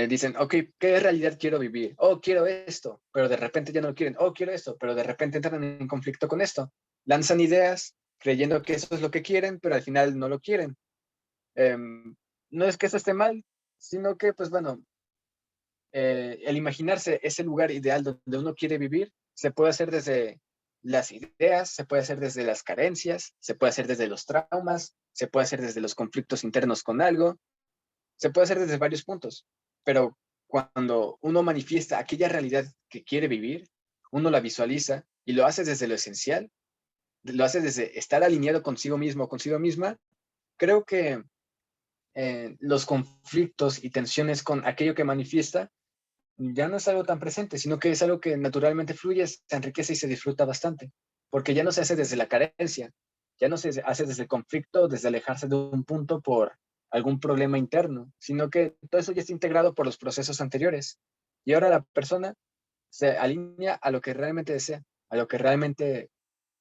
dicen, ok, ¿qué realidad quiero vivir? Oh, quiero esto, pero de repente ya no lo quieren. Oh, quiero esto, pero de repente entran en conflicto con esto. Lanzan ideas creyendo que eso es lo que quieren, pero al final no lo quieren. No es que eso esté mal, sino que, pues bueno, el imaginarse ese lugar ideal donde uno quiere vivir se puede hacer desde las ideas, se puede hacer desde las carencias, se puede hacer desde los traumas, se puede hacer desde los conflictos internos con algo, se puede hacer desde varios puntos, pero cuando uno manifiesta aquella realidad que quiere vivir, uno la visualiza y lo hace desde lo esencial, lo hace desde estar alineado consigo mismo o consigo misma, creo que los conflictos y tensiones con aquello que manifiesta ya no es algo tan presente, sino que es algo que naturalmente fluye, se enriquece y se disfruta bastante, porque ya no se hace desde la carencia, ya no se hace desde el conflicto, desde alejarse de un punto por algún problema interno, sino que todo eso ya está integrado por los procesos anteriores. Y ahora la persona se alinea a lo que realmente desea, a lo que realmente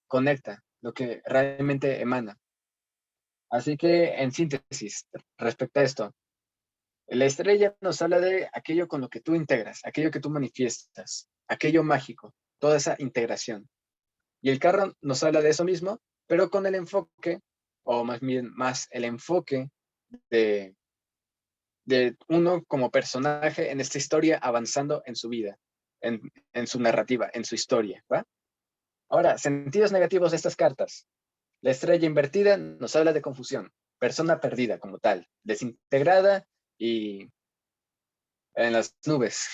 conecta, lo que realmente emana. Así que, en síntesis, respecto a esto, la estrella nos habla de aquello con lo que tú integras, aquello que tú manifiestas, aquello mágico, toda esa integración. Y el carro nos habla de eso mismo, pero con el enfoque, o más bien más el enfoque de, de uno como personaje en esta historia avanzando en su vida, en su narrativa, en su historia, ¿va? Ahora, sentidos negativos de estas cartas. La estrella invertida nos habla de confusión, persona perdida como tal, desintegrada y en las nubes.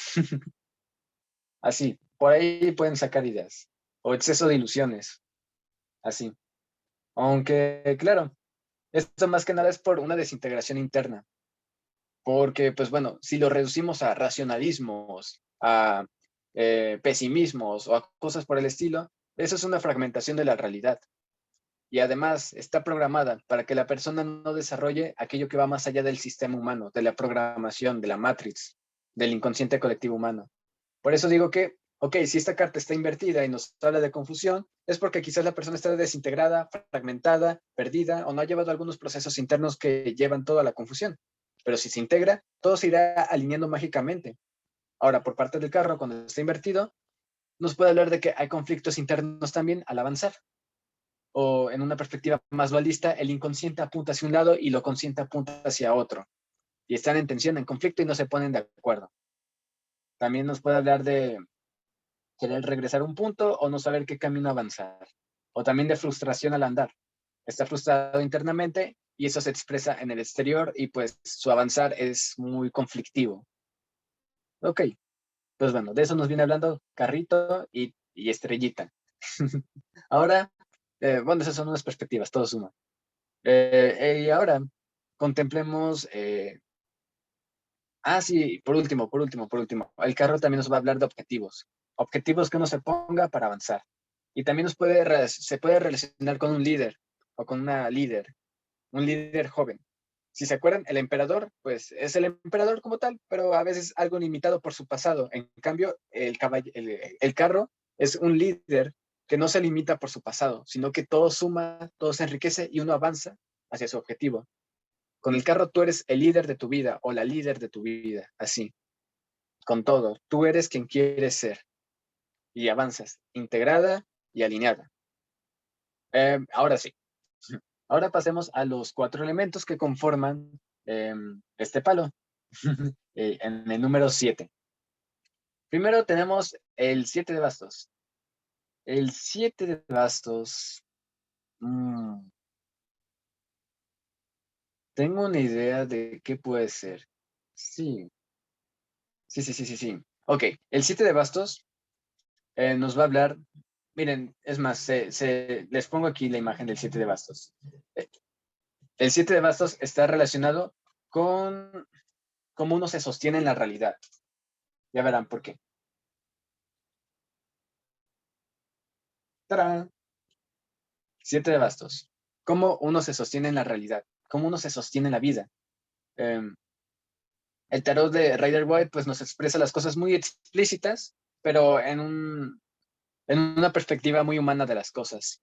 Así, por ahí pueden sacar ideas. O exceso de ilusiones, así. Aunque, claro, esto más que nada es por una desintegración interna. Porque, pues bueno, si lo reducimos a racionalismos, a pesimismos o a cosas por el estilo, eso es una fragmentación de la realidad. Y además está programada para que la persona no desarrolle aquello que va más allá del sistema humano, de la programación, de la matrix, del inconsciente colectivo humano. Por eso digo que, ok, si esta carta está invertida y nos habla de confusión, es porque quizás la persona está desintegrada, fragmentada, perdida o no ha llevado algunos procesos internos que llevan toda la confusión. Pero si se integra, todo se irá alineando mágicamente. Ahora, por parte del carro, cuando está invertido, nos puede hablar de que hay conflictos internos también al avanzar. O en una perspectiva más dualista, el inconsciente apunta hacia un lado y lo consciente apunta hacia otro. Y están en tensión, en conflicto y no se ponen de acuerdo. También nos puede hablar de querer regresar a un punto o no saber qué camino avanzar. O también de frustración al andar. Está frustrado internamente y eso se expresa en el exterior y pues su avanzar es muy conflictivo. Ok, Pues bueno, de eso nos viene hablando Carrito y Estrellita. Ahora, bueno, esas son unas perspectivas, todo suma. Y ahora contemplemos, sí, por último, el carro también nos va a hablar de objetivos, objetivos que uno se ponga para avanzar. Y también se puede relacionar con un líder o con una líder, un líder joven. Si se acuerdan, el emperador, pues es el emperador como tal, pero a veces algo limitado por su pasado. En cambio, el carro es un líder que no se limita por su pasado, sino que todo suma, todo se enriquece y uno avanza hacia su objetivo. Con el carro tú eres el líder de tu vida o la líder de tu vida, así, con todo. Tú eres quien quieres ser y avanzas, integrada y alineada. Ahora sí, ahora pasemos a los 4 elementos que conforman este palo, en el número 7. Primero tenemos el 7 de bastos. El 7 de bastos, tengo una idea de qué puede ser. Sí, sí. Ok, el 7 de bastos nos va a hablar, miren, es más, les pongo aquí la imagen del 7 de bastos. Eh, El 7 de bastos está relacionado con cómo uno se sostiene en la realidad. Ya verán por qué. ¡Tarán! 7 de bastos. Cómo uno se sostiene en la realidad, cómo uno se sostiene en la vida. Eh, el tarot de Rider White pues, nos expresa las cosas muy explícitas, pero en una perspectiva muy humana de las cosas.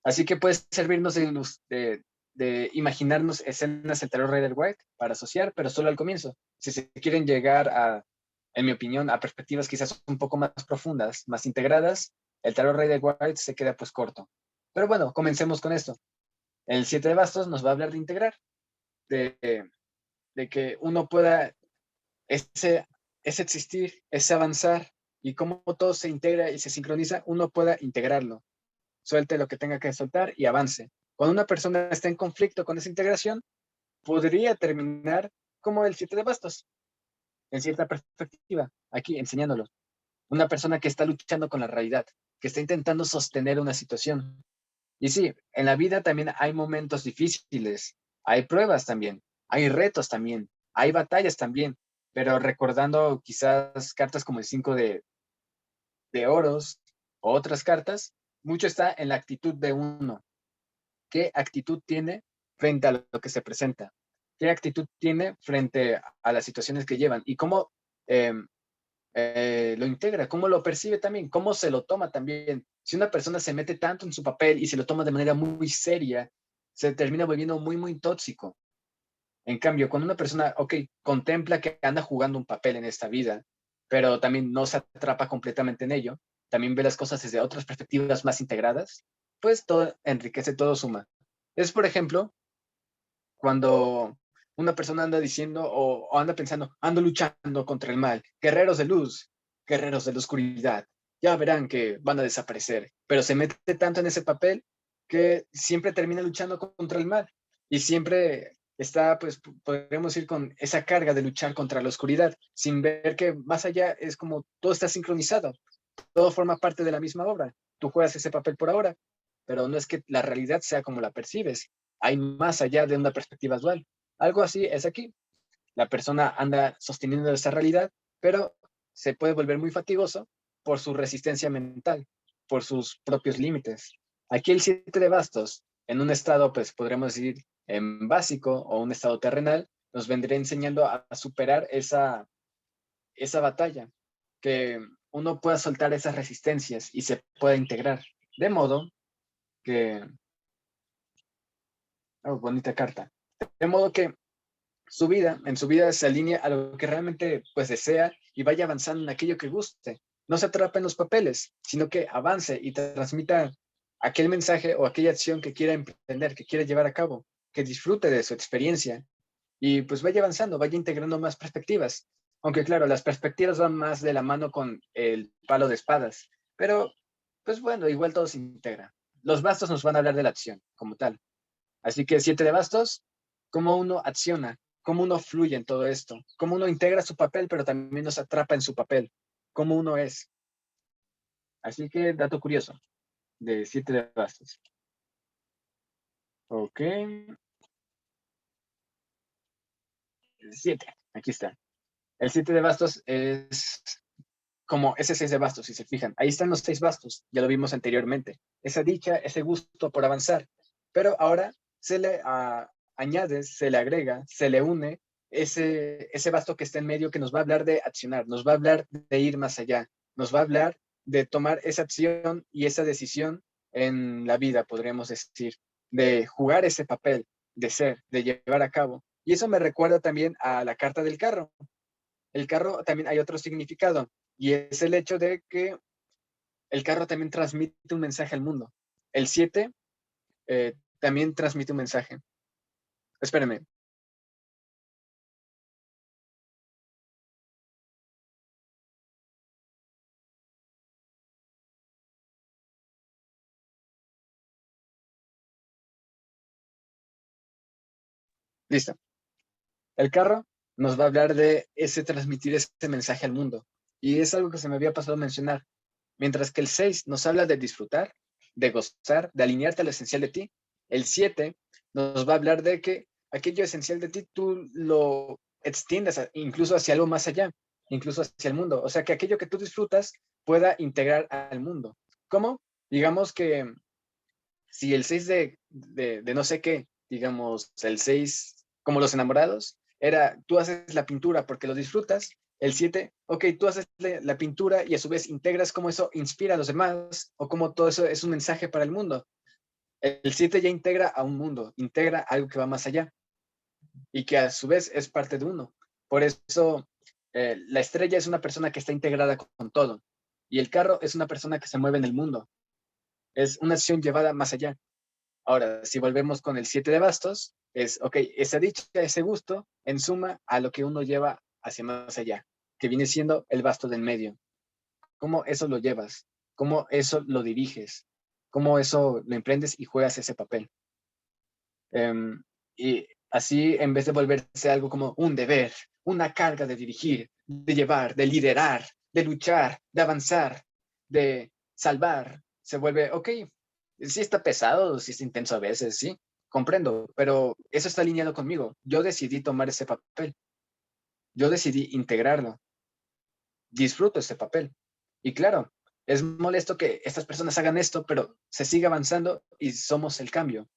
Así que puede servirnos de imaginarnos escenas del tarot Rider White para asociar, pero solo al comienzo. Si se quieren llegar a, en mi opinión, a perspectivas quizás un poco más profundas, más integradas, el tarot Rider White se queda pues corto. Pero bueno, comencemos con esto. El 7 de bastos nos va a hablar de integrar, de, de que uno pueda ese existir, ese avanzar y cómo todo se integra y se sincroniza, uno pueda integrarlo. Suelte lo que tenga que soltar y avance. Cuando una persona está en conflicto con esa integración, podría terminar como el 7 de bastos, en cierta perspectiva, aquí enseñándolo. Una persona que está luchando con la realidad, que está intentando sostener una situación. Y sí, en la vida también hay momentos difíciles, hay pruebas también, hay retos también, hay batallas también, pero recordando quizás cartas como el 5 de oros o otras cartas, mucho está en la actitud de uno. ¿Qué actitud tiene frente a lo que se presenta? ¿Qué actitud tiene frente a las situaciones que llevan? Y cómo eh, lo integra, cómo lo percibe también, cómo se lo toma también. Si una persona se mete tanto en su papel y se lo toma de manera muy seria, se termina volviendo muy tóxico. En cambio, cuando una persona, ok, contempla que anda jugando un papel en esta vida, pero también no se atrapa completamente en ello, también ve las cosas desde otras perspectivas más integradas, pues todo enriquece, todo suma. Es, por ejemplo, cuando una persona anda diciendo o anda pensando, ando luchando contra el mal, guerreros de luz, guerreros de la oscuridad, ya verán que van a desaparecer, pero se mete tanto en ese papel que siempre termina luchando contra el mal y siempre está, pues, podríamos ir con esa carga de luchar contra la oscuridad, sin ver que más allá es como todo está sincronizado, todo forma parte de la misma obra. Tú juegas ese papel por ahora, pero no es que la realidad sea como la percibes. Hay más allá de una perspectiva dual. Algo así es aquí. La persona anda sosteniendo esa realidad, pero se puede volver muy fatigoso por su resistencia mental, por sus propios límites. Aquí el 7 de bastos, en un estado, pues podríamos decir, en básico o un estado terrenal, nos vendría enseñando a superar esa batalla, que uno pueda soltar esas resistencias y se pueda integrar. De modo que, oh, bonita carta, de modo que en su vida se alinea a lo que realmente pues desea y vaya avanzando en aquello que guste. No se atrapa en los papeles, sino que avance y transmita aquel mensaje o aquella acción que quiera emprender, que quiera llevar a cabo, que disfrute de su experiencia y pues vaya avanzando, vaya integrando más perspectivas. Aunque claro, las perspectivas van más de la mano con el palo de espadas, pero pues bueno, igual todo se integra. Los bastos nos van a hablar de la acción como tal. Así que 7 de bastos, cómo uno acciona, cómo uno fluye en todo esto, cómo uno integra su papel, pero también nos atrapa en su papel, cómo uno es. Así que dato curioso de 7 de bastos. Ok. 7, aquí está. El 7 de bastos es como ese 6 de bastos, si se fijan. Ahí están los 6 bastos, ya lo vimos anteriormente. Esa dicha, ese gusto por avanzar. Pero ahora se le añade, se le agrega, se le une ese basto que está en medio que nos va a hablar de accionar, nos va a hablar de ir más allá, nos va a hablar de tomar esa acción y esa decisión en la vida, podríamos decir, de jugar ese papel, de ser, de llevar a cabo. Y eso me recuerda también a la carta del carro. El carro también hay otro significado y es el hecho de que el carro también transmite un mensaje al mundo. El 7 también transmite un mensaje. Espérenme. Listo. El carro nos va a hablar de ese transmitir ese mensaje al mundo. Y es algo que se me había pasado a mencionar. Mientras que el 6 nos habla de disfrutar, de gozar, de alinearte a lo esencial de ti, el 7 nos va a hablar de que aquello esencial de ti tú lo extiendas incluso hacia algo más allá, incluso hacia el mundo. O sea, que aquello que tú disfrutas pueda integrar al mundo. ¿Cómo? Digamos que si el 6 de no sé qué, digamos, el 6 como los enamorados, era tú haces la pintura porque lo disfrutas, el 7 ok, tú haces la pintura y a su vez integras cómo eso inspira a los demás o cómo todo eso es un mensaje para el mundo. El 7 ya integra a un mundo, integra algo que va más allá y que a su vez es parte de uno. Por eso la estrella es una persona que está integrada con todo y el carro es una persona que se mueve en el mundo. Es una acción llevada más allá. Ahora, si volvemos con el 7 de bastos, es, ok, esa dicha, ese gusto, en suma a lo que uno lleva hacia más allá, que viene siendo el basto del medio. ¿Cómo eso lo llevas? ¿Cómo eso lo diriges? ¿Cómo eso lo emprendes y juegas ese papel? Y así, en vez de volverse algo como un deber, una carga de dirigir, de llevar, de liderar, de luchar, de avanzar, de salvar, se vuelve, ok, sí está pesado, sí está intenso a veces, sí, comprendo, pero eso está alineado conmigo. Yo decidí tomar ese papel, yo decidí integrarlo, disfruto ese papel. Y claro, es molesto que estas personas hagan esto, pero se sigue avanzando y somos el cambio.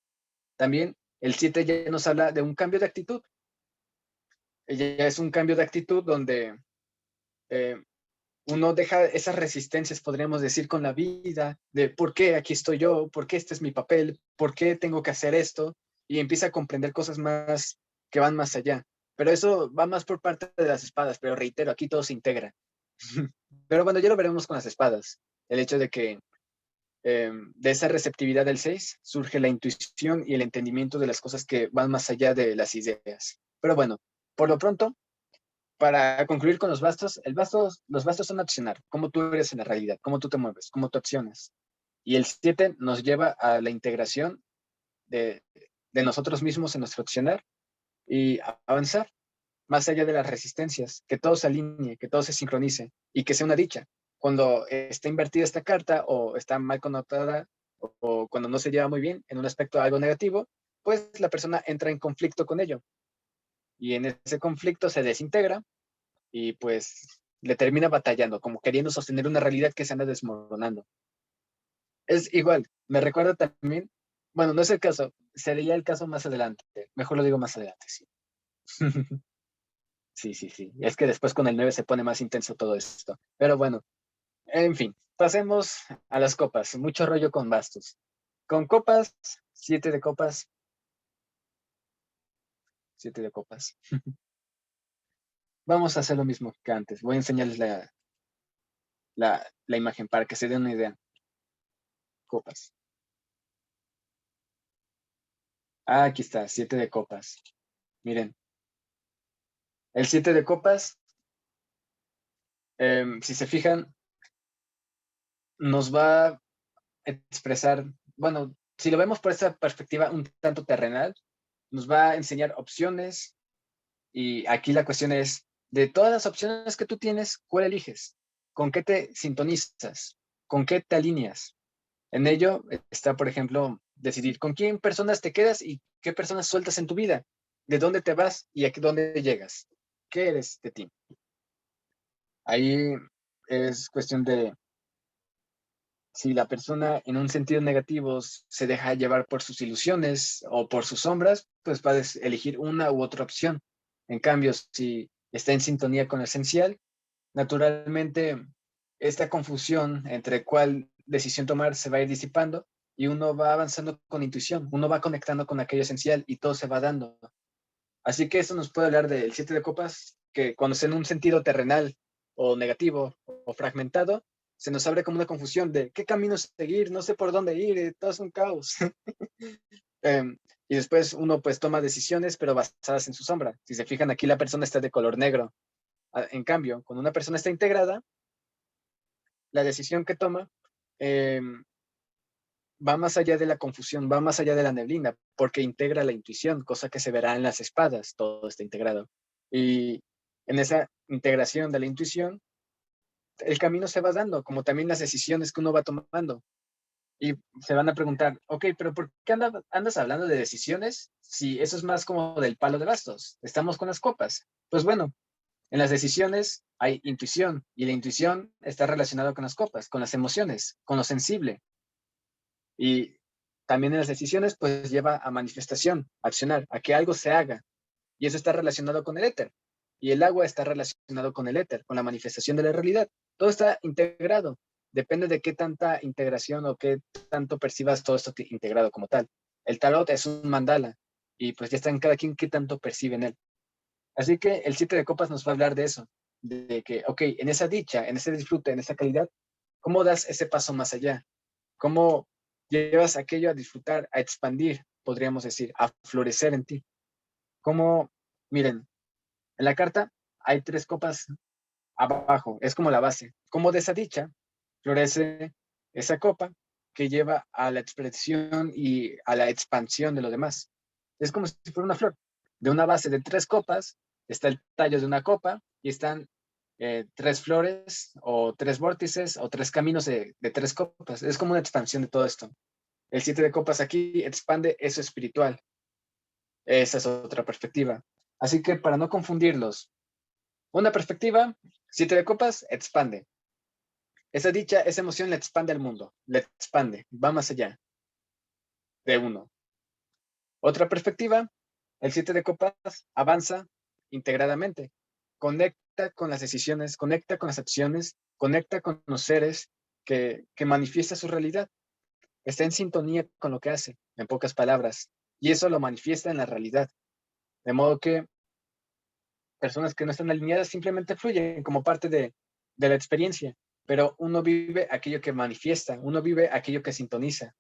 También el 7 ya nos habla de un cambio de actitud. Ya es un cambio de actitud donde eh, uno deja esas resistencias, podríamos decir, con la vida, de por qué aquí estoy yo, por qué este es mi papel, por qué tengo que hacer esto, y empieza a comprender cosas más que van más allá. Pero eso va más por parte de las espadas, pero reitero, aquí todo se integra. Pero bueno, ya lo veremos con las espadas. El hecho de que de esa receptividad del 6 surge la intuición y el entendimiento de las cosas que van más allá de las ideas. Pero bueno, por lo pronto, para concluir con los bastos, los bastos son accionar, cómo tú eres en la realidad, cómo tú te mueves, cómo tú accionas. Y el 7 nos lleva a la integración de, de nosotros mismos en nuestro accionar y avanzar más allá de las resistencias, que todo se alinee, que todo se sincronice y que sea una dicha. Cuando está invertida esta carta o está mal connotada o cuando no se lleva muy bien en un aspecto algo negativo, pues la persona entra en conflicto con ello y en ese conflicto se desintegra y pues le termina batallando, como queriendo sostener una realidad que se anda desmoronando. Es igual, me recuerda también, bueno, no es el caso, sería el caso más adelante, mejor lo digo más adelante, sí. Sí, sí, sí. Es que después con el 9 se pone más intenso todo esto. Pero bueno, en fin, pasemos a las copas. Mucho rollo con bastos. Con copas, 7 de copas, 7 de copas. Vamos a hacer lo mismo que antes. Voy a enseñarles la imagen para que se den una idea. Copas. Ah, aquí está, 7 de copas. Miren, el 7 de copas, si se fijan, nos va a expresar, bueno, si lo vemos por esta perspectiva un tanto terrenal, nos va a enseñar opciones y aquí la cuestión es, de todas las opciones que tú tienes, ¿cuál eliges? ¿Con qué te sintonizas? ¿Con qué te alineas? En ello está, por ejemplo, decidir con quién personas te quedas y qué personas sueltas en tu vida, de dónde te vas y a dónde llegas, qué eres de ti. Ahí es cuestión de si la persona en un sentido negativo se deja llevar por sus ilusiones o por sus sombras, pues puedes elegir una u otra opción. En cambio, si está en sintonía con lo esencial, naturalmente esta confusión entre cuál decisión tomar se va a ir disipando y uno va avanzando con intuición, uno va conectando con aquello esencial y todo se va dando. Así que esto nos puede hablar del siete de copas, que cuando está en un sentido terrenal o negativo o fragmentado, se nos abre como una confusión de qué camino seguir, no sé por dónde ir, todo es un caos. Y después uno pues toma decisiones, pero basadas en su sombra. Si se fijan, aquí la persona está de color negro. En cambio, cuando una persona está integrada, la decisión que toma eh, va más allá de la confusión, va más allá de la neblina, porque integra la intuición, cosa que se verá en las espadas, todo está integrado. Y en esa integración de la intuición, el camino se va dando, como también las decisiones que uno va tomando. Y se van a preguntar, ok, pero ¿por qué andas hablando de decisiones si eso es más como del palo de bastos? Estamos con las copas. Pues bueno, en las decisiones hay intuición y la intuición está relacionada con las copas, con las emociones, con lo sensible. Y también en las decisiones, pues lleva a manifestación, a accionar, a que algo se haga. Y eso está relacionado con el éter. Y el agua está relacionado con el éter, con la manifestación de la realidad. Todo está integrado. Depende de qué tanta integración o qué tanto percibas todo esto integrado como tal. El tarot es un mandala y pues ya está en cada quien qué tanto percibe en él. Así que el siete de copas nos va a hablar de eso, de que, ok, en esa dicha, en ese disfrute, en esa calidad, ¿cómo das ese paso más allá? ¿Cómo llevas aquello a disfrutar, a expandir, podríamos decir, a florecer en ti? ¿Cómo, miren, en la carta hay tres copas abajo, es como la base. ¿Cómo de esa dicha florece esa copa que lleva a la expresión y a la expansión de lo demás? Es como si fuera una flor. De una base de tres copas está el tallo de una copa y están tres flores o tres vórtices o tres caminos de tres copas. Es como una expansión de todo esto. El siete de copas aquí expande eso espiritual. Esa es otra perspectiva. Así que para no confundirlos, una perspectiva, siete de copas, expande. Esa dicha, esa emoción le expande al mundo, le expande, va más allá de uno. Otra perspectiva, el siete de copas avanza integradamente, conecta con las decisiones, conecta con las acciones, conecta con los seres que manifiesta su realidad. Está en sintonía con lo que hace, en pocas palabras, y eso lo manifiesta en la realidad. De modo que personas que no están alineadas simplemente fluyen como parte de la experiencia, pero uno vive aquello que manifiesta, uno vive aquello que sintoniza,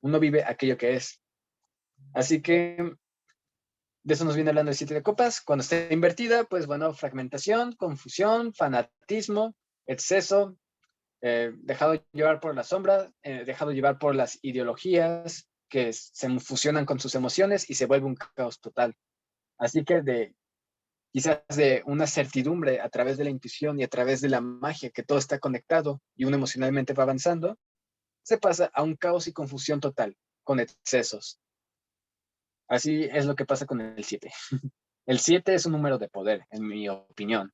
uno vive aquello que es. Así que de eso nos viene hablando el siete de copas. Cuando está invertida, pues bueno, fragmentación, confusión, fanatismo, exceso, dejado llevar por la sombra, dejado llevar por las ideologías que se fusionan con sus emociones y se vuelve un caos total. Así que quizás de una certidumbre a través de la intuición y a través de la magia, que todo está conectado y uno emocionalmente va avanzando, se pasa a un caos y confusión total, con excesos. Así es lo que pasa con el 7. El 7 es un número de poder, en mi opinión,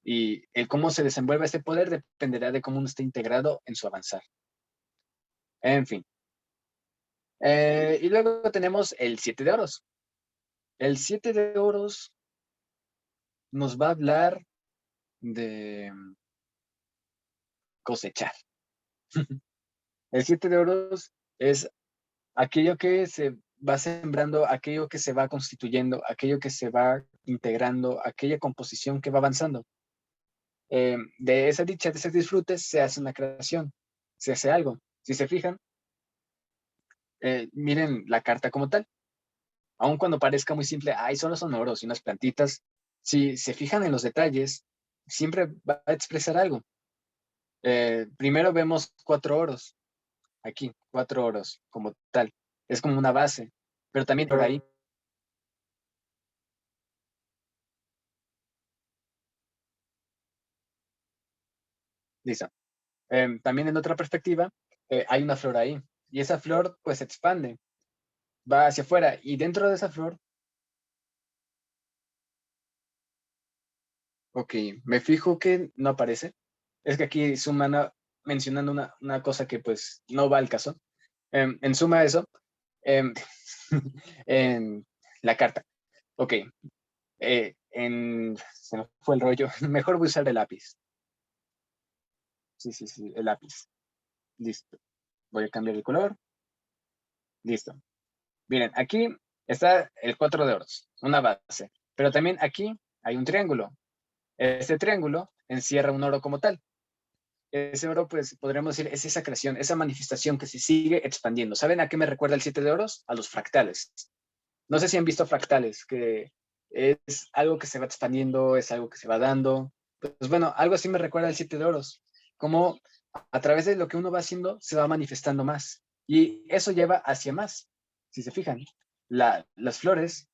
y el cómo se desenvuelve ese poder dependerá de cómo uno esté integrado en su avanzar. En fin. Y luego tenemos el 7 de oros. El 7 de oros nos va a hablar de cosechar. El 7 de oros es aquello que se va sembrando, aquello que se va constituyendo, aquello que se va integrando, aquella composición que va avanzando. De esa dicha, de ese disfrute, se hace una creación, se hace algo. Si se fijan, miren la carta como tal. Aun cuando parezca muy simple, ay, solo son oros y unas plantitas, si se fijan en los detalles, siempre va a expresar algo. Primero vemos cuatro oros, aquí, cuatro oros como tal. Es como una base, pero también por ahí Listo. También en otra perspectiva, hay una flor ahí. Y esa flor pues se expande, va hacia afuera. Y dentro de esa flor, ok, me fijo que no aparece. Es que aquí suman mencionando una cosa que pues no va al caso. En suma a eso, em, en la carta. Ok, se me fue el rollo. Mejor voy a usar el lápiz. Sí, sí, sí, el lápiz. Listo. Voy a cambiar el color. Listo. Miren, aquí está el 4 de oros, una base. Pero también aquí hay un triángulo. Este triángulo encierra un oro como tal. Ese oro, pues podríamos decir, es esa creación, esa manifestación que se sigue expandiendo. ¿Saben a qué me recuerda el 7 de oros? A los fractales. No sé si han visto fractales, que es algo que se va expandiendo, es algo que se va dando. Pues bueno, algo así me recuerda el 7 de oros. Como a través de lo que uno va haciendo, se va manifestando más. Y eso lleva hacia más. Si se fijan, las flores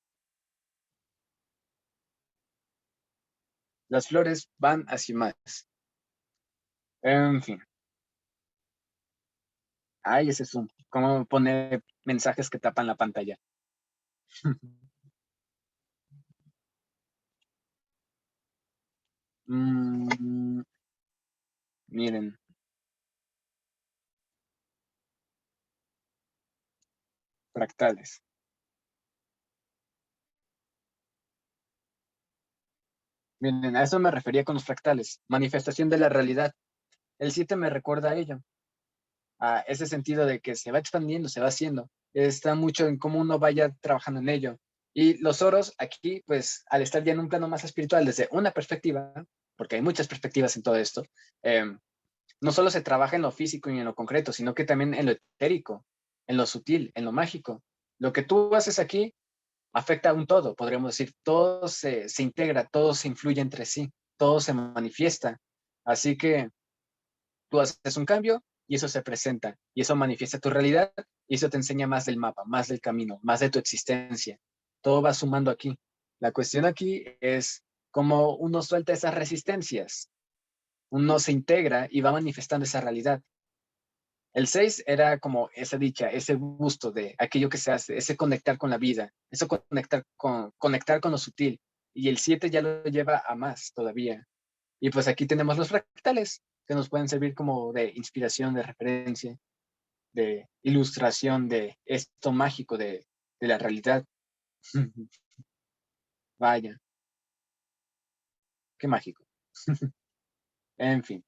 van hacia más. En fin, ay, ese zoom. Cómo pone mensajes que tapan la pantalla. Mm, miren, fractales. Miren, a eso me refería con los fractales. Manifestación de la realidad. El 7 me recuerda a ello, a ese sentido de que se va expandiendo, se va haciendo. Está mucho en cómo uno vaya trabajando en ello. Y los oros aquí, pues al estar ya en un plano más espiritual desde una perspectiva, porque hay muchas perspectivas en todo esto, eh, no solo se trabaja en lo físico y en lo concreto, sino que también en lo etérico, en lo sutil, en lo mágico. Lo que tú haces aquí afecta a un todo, podríamos decir, todo se integra, todo se influye entre sí, todo se manifiesta. Así que tú haces un cambio y eso se presenta y eso manifiesta tu realidad y eso te enseña más del mapa, más del camino, más de tu existencia. Todo va sumando aquí. La cuestión aquí es cómo uno suelta esas resistencias, uno se integra y va manifestando esa realidad. El 6 era como esa dicha, ese gusto de aquello que se hace, ese conectar con la vida, eso conectar con lo sutil. Y el 7 ya lo lleva a más todavía. Y pues aquí tenemos los fractales, que nos pueden servir como de inspiración, de referencia, de ilustración de esto mágico de la realidad. Vaya, qué mágico. En fin,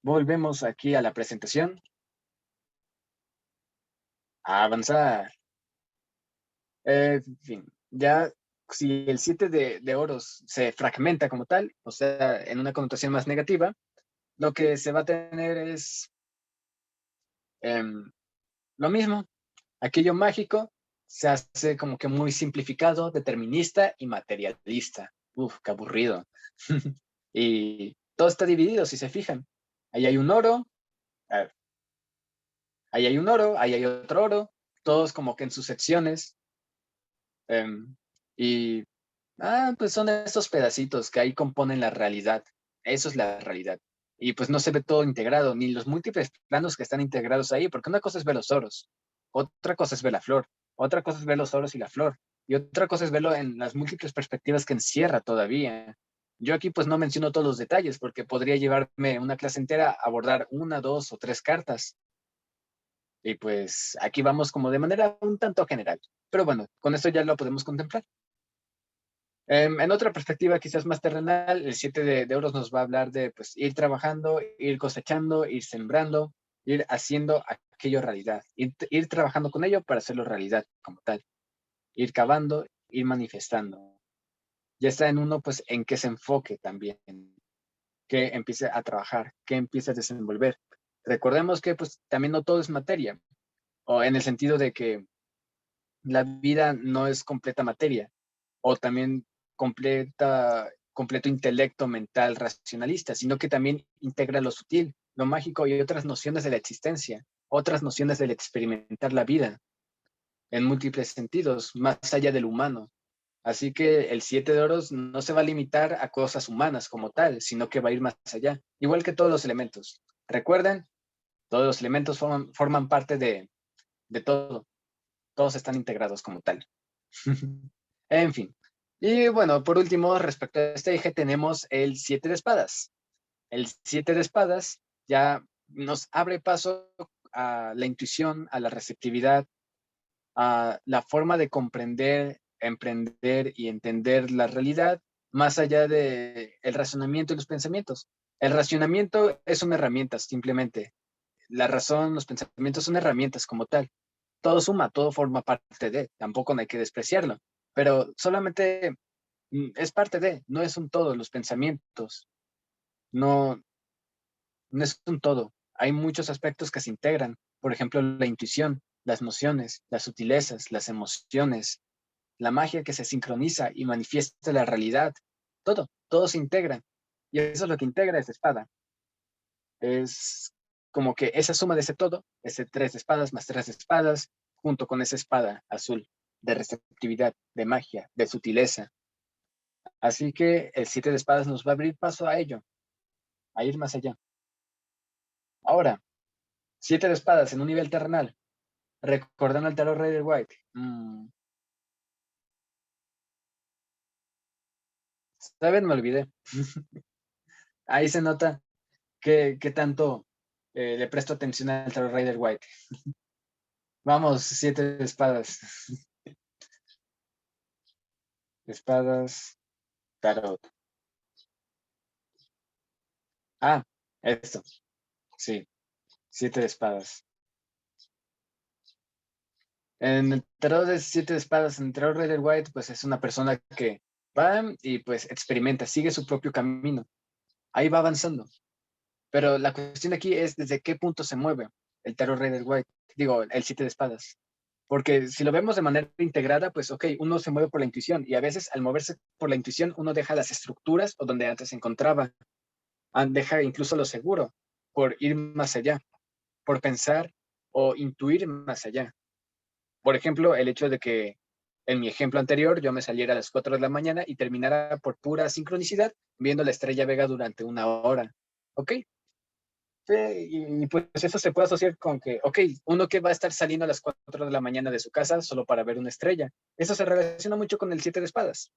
volvemos aquí a la presentación, a avanzar. En fin, ya si el 7 de oros se fragmenta como tal, o sea, en una connotación más negativa, lo que se va a tener es lo mismo. Aquello mágico se hace como que muy simplificado, determinista y materialista. Uf, qué aburrido. Y todo está dividido, si se fijan. Ahí hay un oro, ah, ahí hay un oro, ahí hay otro oro, todos como que en sus secciones. em, y pues son estos pedacitos que ahí componen la realidad. Eso es la realidad. Y pues no se ve todo integrado, ni los múltiples planos que están integrados ahí, porque una cosa es ver los oros, otra cosa es ver la flor, otra cosa es ver los oros y la flor, y otra cosa es verlo en las múltiples perspectivas que encierra todavía. Yo aquí pues no menciono todos los detalles, porque podría llevarme una clase entera a abordar una, dos o tres cartas. Y pues aquí vamos como de manera un tanto general. Pero bueno, con esto ya lo podemos contemplar. En otra perspectiva, quizás más terrenal, el 7 de euros nos va a hablar de pues, ir trabajando, ir cosechando, ir sembrando, ir haciendo aquello realidad, ir trabajando con ello para hacerlo realidad como tal, ir cavando, ir manifestando. Ya está en uno, pues, en qué se enfoque también, que empiece a trabajar, que empiece a desenvolver. Recordemos que, pues, también no todo es materia, o en el sentido de que la vida no es completa materia, o también completo intelecto mental racionalista, sino que también integra lo sutil, lo mágico y otras nociones de la existencia, otras nociones del experimentar la vida en múltiples sentidos, más allá del humano. Así que el 7 de oros no se va a limitar a cosas humanas como tal, sino que va a ir más allá, igual que todos los elementos. Recuerden, todos los elementos forman parte de todo. Todos están integrados como tal. En fin. Y bueno, por último, respecto a este eje, tenemos el 7 de espadas. El 7 de espadas ya nos abre paso a la intuición, a la receptividad, a la forma de comprender, emprender y entender la realidad más allá de el razonamiento y los pensamientos. El racionamiento es una herramienta, simplemente. La razón, los pensamientos son herramientas como tal. Todo suma, todo forma parte de, tampoco no hay que despreciarlo, pero solamente es parte de, no es un todo, los pensamientos, no, no es un todo. Hay muchos aspectos que se integran, por ejemplo, la intuición, las nociones, las sutilezas, las emociones, la magia que se sincroniza y manifiesta la realidad, todo se integra. Y eso es lo que integra esa espada. Es como que esa suma de ese todo, ese 3 de espadas más 3 de espadas, junto con esa espada azul de receptividad, de magia, de sutileza. Así que el 7 de espadas nos va a abrir paso a ello, a ir más allá. Ahora, 7 de espadas en un nivel terrenal, recordando al tarot Rider White. ¿Saben? Me olvidé. Ahí se nota que tanto le presto atención al tarot Rider White. Vamos, 7 de espadas. Espadas, tarot. Ah, esto, sí, 7 de espadas. En el tarot de 7 de espadas, en el tarot Rider White, pues es una persona que va y pues experimenta, sigue su propio camino. Ahí va avanzando. Pero la cuestión aquí es desde qué punto se mueve el tarot Rider White, digo, el 7 de espadas. Porque si lo vemos de manera integrada, pues ok, uno se mueve por la intuición y a veces al moverse por la intuición uno deja las estructuras o donde antes se encontraba, deja incluso lo seguro por ir más allá, por pensar o intuir más allá. Por ejemplo, el hecho de que en mi ejemplo anterior yo me saliera a las 4 de la mañana y terminara por pura sincronicidad viendo la estrella Vega durante una hora. ¿Ok? Sí, y pues eso se puede asociar con que, ok, uno que va a estar saliendo a las 4 de la mañana de su casa solo para ver una estrella. Eso se relaciona mucho con el 7 de espadas.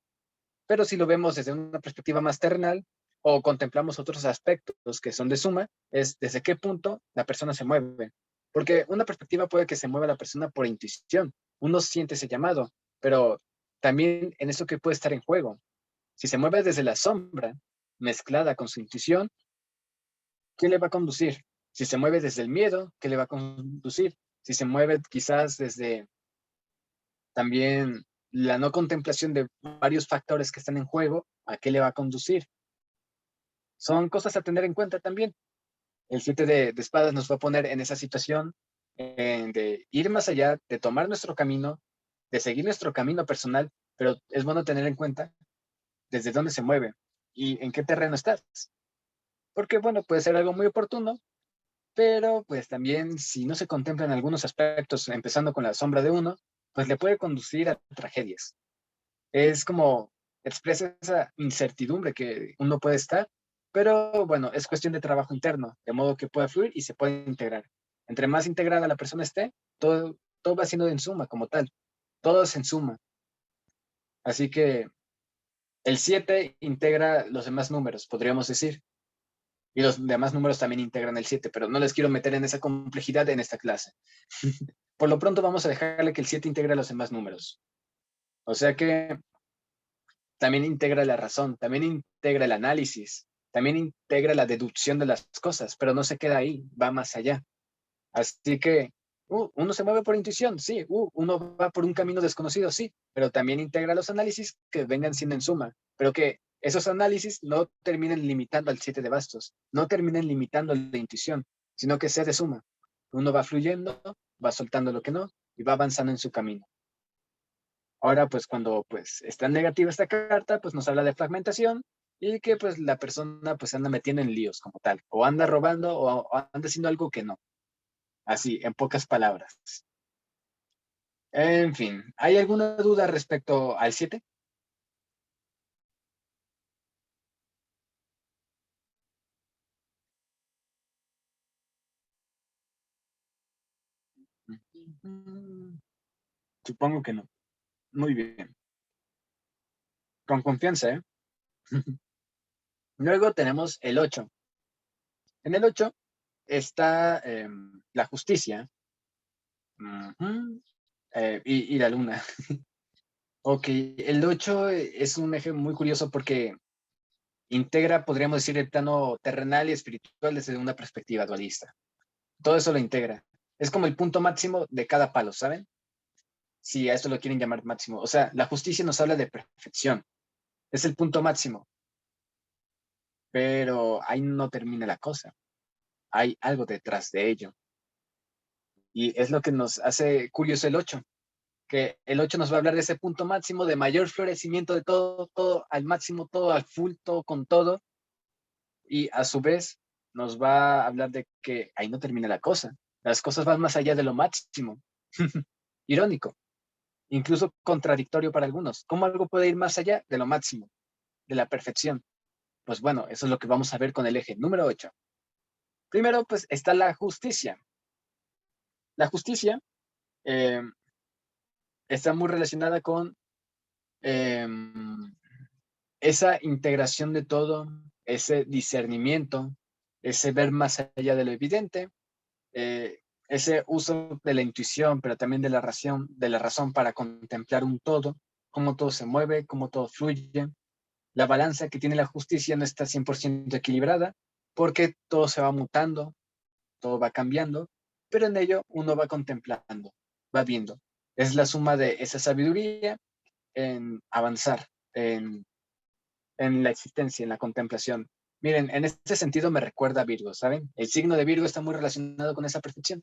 Pero si lo vemos desde una perspectiva más terrenal o contemplamos otros aspectos que son de suma, es desde qué punto la persona se mueve. Porque una perspectiva puede que se mueva la persona por intuición. Uno siente ese llamado, pero también en eso que puede estar en juego. Si se mueve desde la sombra, mezclada con su intuición, ¿qué le va a conducir? Si se mueve desde el miedo, ¿qué le va a conducir? Si se mueve quizás desde también la no contemplación de varios factores que están en juego, ¿a qué le va a conducir? Son cosas a tener en cuenta también. El 7 de espadas nos va a poner en esa situación de ir más allá, de tomar nuestro camino, de seguir nuestro camino personal, pero es bueno tener en cuenta desde dónde se mueve y en qué terreno estás. Porque, bueno, puede ser algo muy oportuno, pero pues también si no se contemplan algunos aspectos, empezando con la sombra de uno, pues le puede conducir a tragedias. Es como expresa esa incertidumbre que uno puede estar, pero bueno, es cuestión de trabajo interno, de modo que pueda fluir y se puede integrar. Entre más integrada la persona esté, todo va siendo en suma como tal, todo es en suma. Así que el 7 integra los demás números, podríamos decir, y los demás números también integran el 7, pero no les quiero meter en esa complejidad en esta clase. Por lo pronto vamos a dejarle que el 7 integre los demás números. O sea que también integra la razón, también integra el análisis, también integra la deducción de las cosas, pero no se queda ahí, va más allá. Así que uno se mueve por intuición, sí, uno va por un camino desconocido, sí, pero también integra los análisis que vengan siendo en suma, pero que esos análisis no terminen limitando al 7 de bastos, no terminen limitando la intuición, sino que sea de suma. Uno va fluyendo, va soltando lo que no y va avanzando en su camino. Ahora, pues cuando pues está negativa esta carta, pues nos habla de fragmentación y que pues la persona pues anda metiendo en líos como tal, o anda robando o anda haciendo algo que no. Así, en pocas palabras. En fin, ¿hay alguna duda respecto al 7? Supongo que no. Muy bien. Con confianza, ¿eh? Luego tenemos el 8. En el 8 está la justicia, y la luna. Ok, el 8 es un eje muy curioso porque integra, podríamos decir, el plano terrenal y espiritual desde una perspectiva dualista. Todo eso lo integra. Es como el punto máximo de cada palo, ¿saben? Si a esto lo quieren llamar máximo. O sea, la justicia nos habla de perfección. Es el punto máximo. Pero ahí no termina la cosa. Hay algo detrás de ello. Y es lo que nos hace curioso el 8, que el 8 nos va a hablar de ese punto máximo, de mayor florecimiento de todo, todo al máximo, todo al full, todo con todo, y a su vez nos va a hablar de que ahí no termina la cosa, las cosas van más allá de lo máximo. Irónico, incluso contradictorio para algunos. ¿Cómo algo puede ir más allá de lo máximo, de la perfección? Pues bueno, eso es lo que vamos a ver con el eje número 8. Primero, pues está la justicia. La justicia eh, está muy relacionada con eh, esa integración de todo, ese discernimiento, ese ver más allá de lo evidente, ese uso de la intuición, pero también de la razón para contemplar un todo, cómo todo se mueve, cómo todo fluye. La balanza que tiene la justicia no está 100% equilibrada porque todo se va mutando, todo va cambiando, pero en ello uno va contemplando, va viendo. Es la suma de esa sabiduría en avanzar, en la existencia, en la contemplación. Miren, en este sentido me recuerda a Virgo, ¿saben? El signo de Virgo está muy relacionado con esa perfección.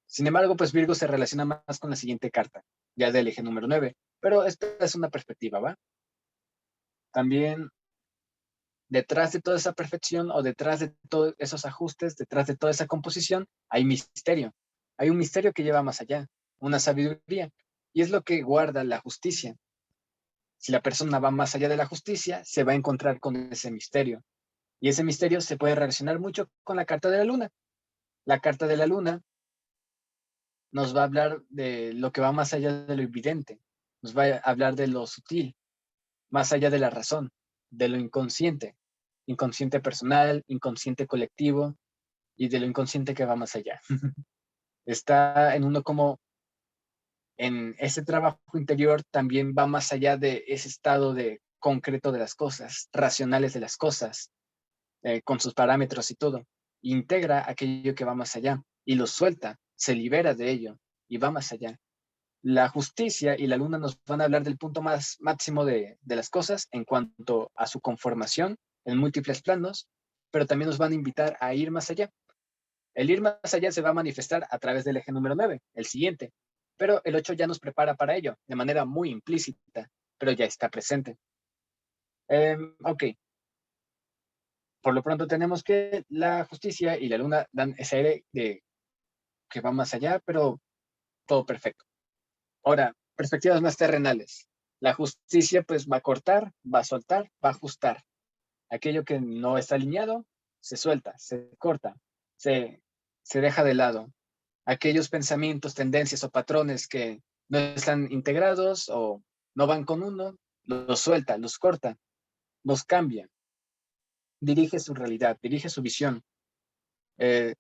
Sin embargo, pues Virgo se relaciona más con la siguiente carta, ya del eje número 9. Pero esta es una perspectiva, ¿va? También detrás de toda esa perfección o detrás de todos esos ajustes, detrás de toda esa composición, hay misterio. Hay un misterio que lleva más allá, una sabiduría. Y es lo que guarda la justicia. Si la persona va más allá de la justicia, se va a encontrar con ese misterio. Y ese misterio se puede relacionar mucho con la carta de la luna. La carta de la luna nos va a hablar de lo que va más allá de lo evidente, nos va a hablar de lo sutil, más allá de la razón, de lo inconsciente, inconsciente personal, inconsciente colectivo y de lo inconsciente que va más allá. Está en uno como en ese trabajo interior también va más allá de ese estado de concreto de las cosas, racionales de las cosas, con sus parámetros y todo. Integra aquello que va más allá y lo suelta, se libera de ello y va más allá. La justicia y la luna nos van a hablar del punto más máximo de las cosas en cuanto a su conformación en múltiples planos, pero también nos van a invitar a ir más allá. El ir más allá se va a manifestar a través del eje número 9, el siguiente, pero el 8 ya nos prepara para ello de manera muy implícita, pero ya está presente. Ok, por lo pronto tenemos que la justicia y la luna dan ese aire de que va más allá, pero todo perfecto. Ahora, perspectivas más terrenales. La justicia pues va a cortar, va a soltar, va a ajustar. Aquello que no está alineado, se suelta, se corta, se, se deja de lado. Aquellos pensamientos, tendencias o patrones que no están integrados o no van con uno, los suelta, los corta, los cambia, dirige su realidad, dirige su visión. Eh,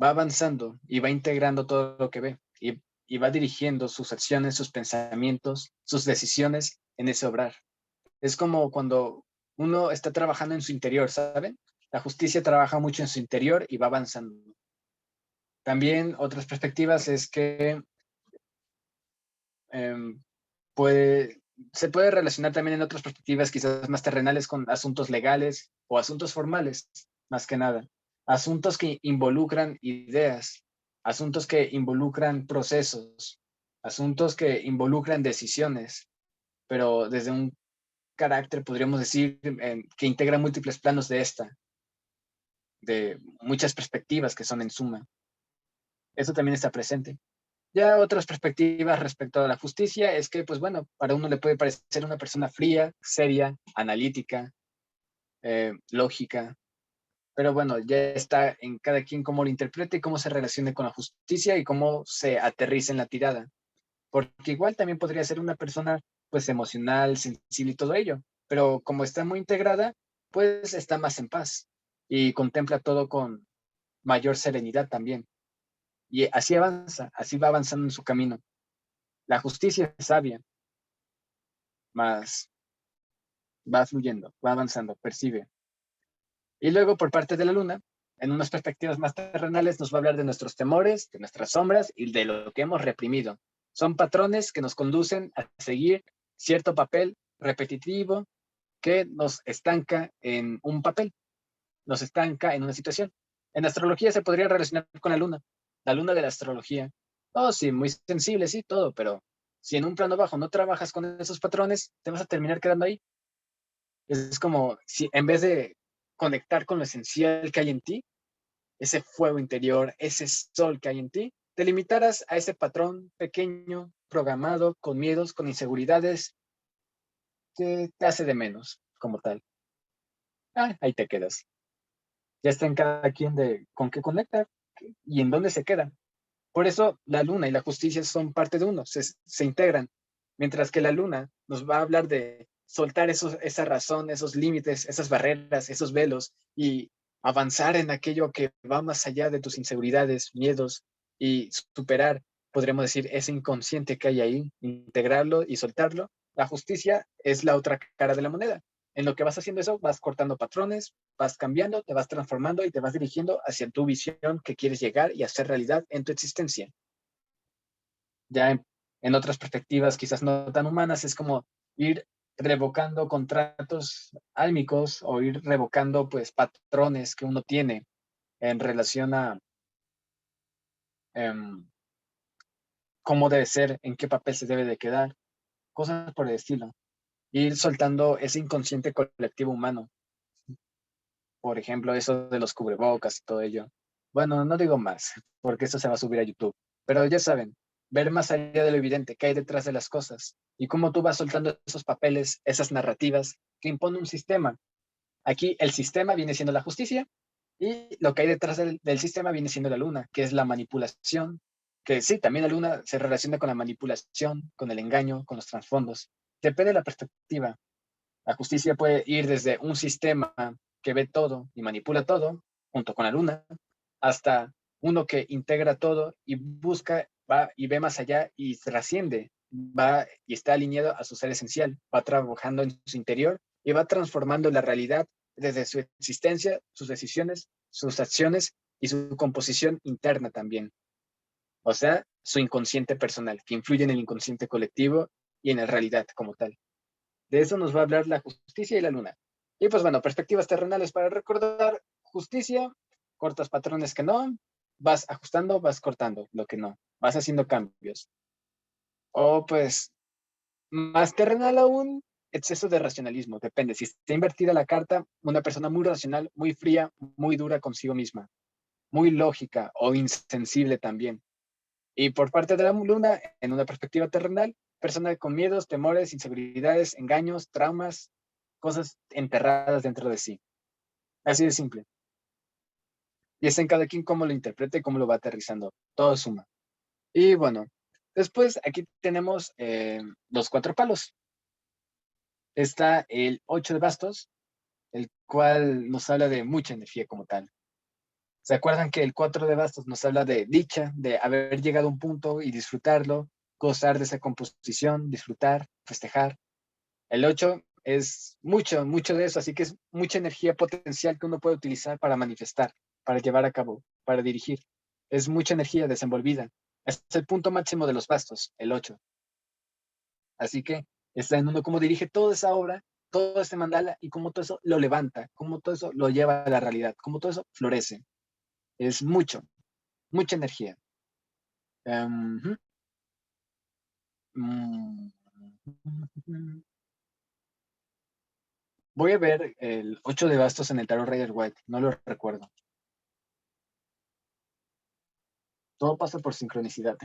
Va avanzando y va integrando todo lo que ve y va dirigiendo sus acciones, sus pensamientos, sus decisiones en ese obrar. Es como cuando uno está trabajando en su interior, ¿saben? La justicia trabaja mucho en su interior y va avanzando. También otras perspectivas es que eh, puede, se puede relacionar también en otras perspectivas quizás más terrenales con asuntos legales o asuntos formales, más que nada. Asuntos que involucran ideas, asuntos que involucran procesos, asuntos que involucran decisiones, pero desde un carácter, podríamos decir, que integra múltiples planos de esta, de muchas perspectivas que son en suma. Eso también está presente. Ya otras perspectivas respecto a la justicia es que, pues bueno, para uno le puede parecer una persona fría, seria, analítica, lógica, Pero bueno, ya está en cada quien cómo lo interprete y cómo se relacione con la justicia y cómo se aterriza en la tirada. Porque igual también podría ser una persona pues emocional, sensible y todo ello, pero como está muy integrada, pues está más en paz y contempla todo con mayor serenidad también. Y así avanza, así va avanzando en su camino. La justicia es sabia, más va fluyendo, va avanzando, percibe. Y luego por parte de la luna, en unas perspectivas más terrenales, nos va a hablar de nuestros temores, de nuestras sombras y de lo que hemos reprimido. Son patrones que nos conducen a seguir cierto papel repetitivo que nos estanca en un papel, nos estanca en una situación. En astrología se podría relacionar con la luna de la astrología. Oh, sí, muy sensible, sí, todo, pero si en un plano bajo no trabajas con esos patrones, te vas a terminar quedando ahí. Es como si en vez de conectar con lo esencial que hay en ti, ese fuego interior, ese sol que hay en ti, te limitaras a ese patrón pequeño, programado, con miedos, con inseguridades, que te hace de menos como tal. Ahí te quedas. Ya está en cada quien de con qué conecta y en dónde se queda. Por eso la luna y la justicia son parte de uno, se integran. Mientras que la luna nos va a hablar de soltar esa razón, esos límites, esas barreras, esos velos y avanzar en aquello que va más allá de tus inseguridades, miedos y superar, podremos decir, ese inconsciente que hay ahí, integrarlo y soltarlo. La justicia es la otra cara de la moneda. En lo que vas haciendo eso, vas cortando patrones, vas cambiando, te vas transformando y te vas dirigiendo hacia tu visión que quieres llegar y hacer realidad en tu existencia. Ya en otras perspectivas, quizás no tan humanas, es como ir revocando contratos álmicos o ir revocando pues patrones que uno tiene en relación a um, cómo debe ser, en qué papel se debe de quedar, cosas por el estilo. Ir soltando ese inconsciente colectivo humano. Por ejemplo, eso de los cubrebocas y todo ello. Bueno, no digo más, porque esto se va a subir a YouTube. Pero ya saben, ver más allá de lo evidente, qué hay detrás de las cosas y cómo tú vas soltando esos papeles, esas narrativas que impone un sistema. Aquí el sistema viene siendo la justicia y lo que hay detrás del sistema viene siendo la luna, que es la manipulación, que sí, también la luna se relaciona con la manipulación, con el engaño, con los trasfondos. Depende de la perspectiva. La justicia puede ir desde un sistema que ve todo y manipula todo, junto con la luna, hasta uno que integra todo y busca, va y ve más allá y trasciende, va y está alineado a su ser esencial, va trabajando en su interior y va transformando la realidad desde su existencia, sus decisiones, sus acciones y su composición interna también. O sea, su inconsciente personal, que influye en el inconsciente colectivo y en la realidad como tal. De eso nos va a hablar la justicia y la luna. Y pues bueno, perspectivas terrenales para recordar justicia, cortas patrones que no, vas ajustando, vas cortando lo que no, vas haciendo cambios. O pues más terrenal aún, exceso de racionalismo, depende. Si está invertida la carta, una persona muy racional, muy fría, muy dura consigo misma, muy lógica o insensible también. Y por parte de la luna, en una perspectiva terrenal, persona con miedos, temores, inseguridades, engaños, traumas, cosas enterradas dentro de sí. Así de simple. Y es en cada quien cómo lo interprete y cómo lo va aterrizando. Todo suma. Y bueno, después aquí tenemos los cuatro palos. Está el 8 de bastos, el cual nos habla de mucha energía como tal. ¿Se acuerdan que el 4 de bastos nos habla de dicha, de haber llegado a un punto y disfrutarlo, gozar de esa composición, disfrutar, festejar? El 8 es mucho, mucho de eso, así que es mucha energía potencial que uno puede utilizar para manifestar, para llevar a cabo, para dirigir. Es mucha energía desenvolvida. Es el punto máximo de los bastos, el 8. Así que está en uno cómo dirige toda esa obra, todo este mandala y cómo todo eso lo levanta, cómo todo eso lo lleva a la realidad, cómo todo eso florece. Es mucho, mucha energía. Um, um, Voy a ver el 8 de bastos en el tarot Rider White, no lo recuerdo. Todo pasa por sincronicidad.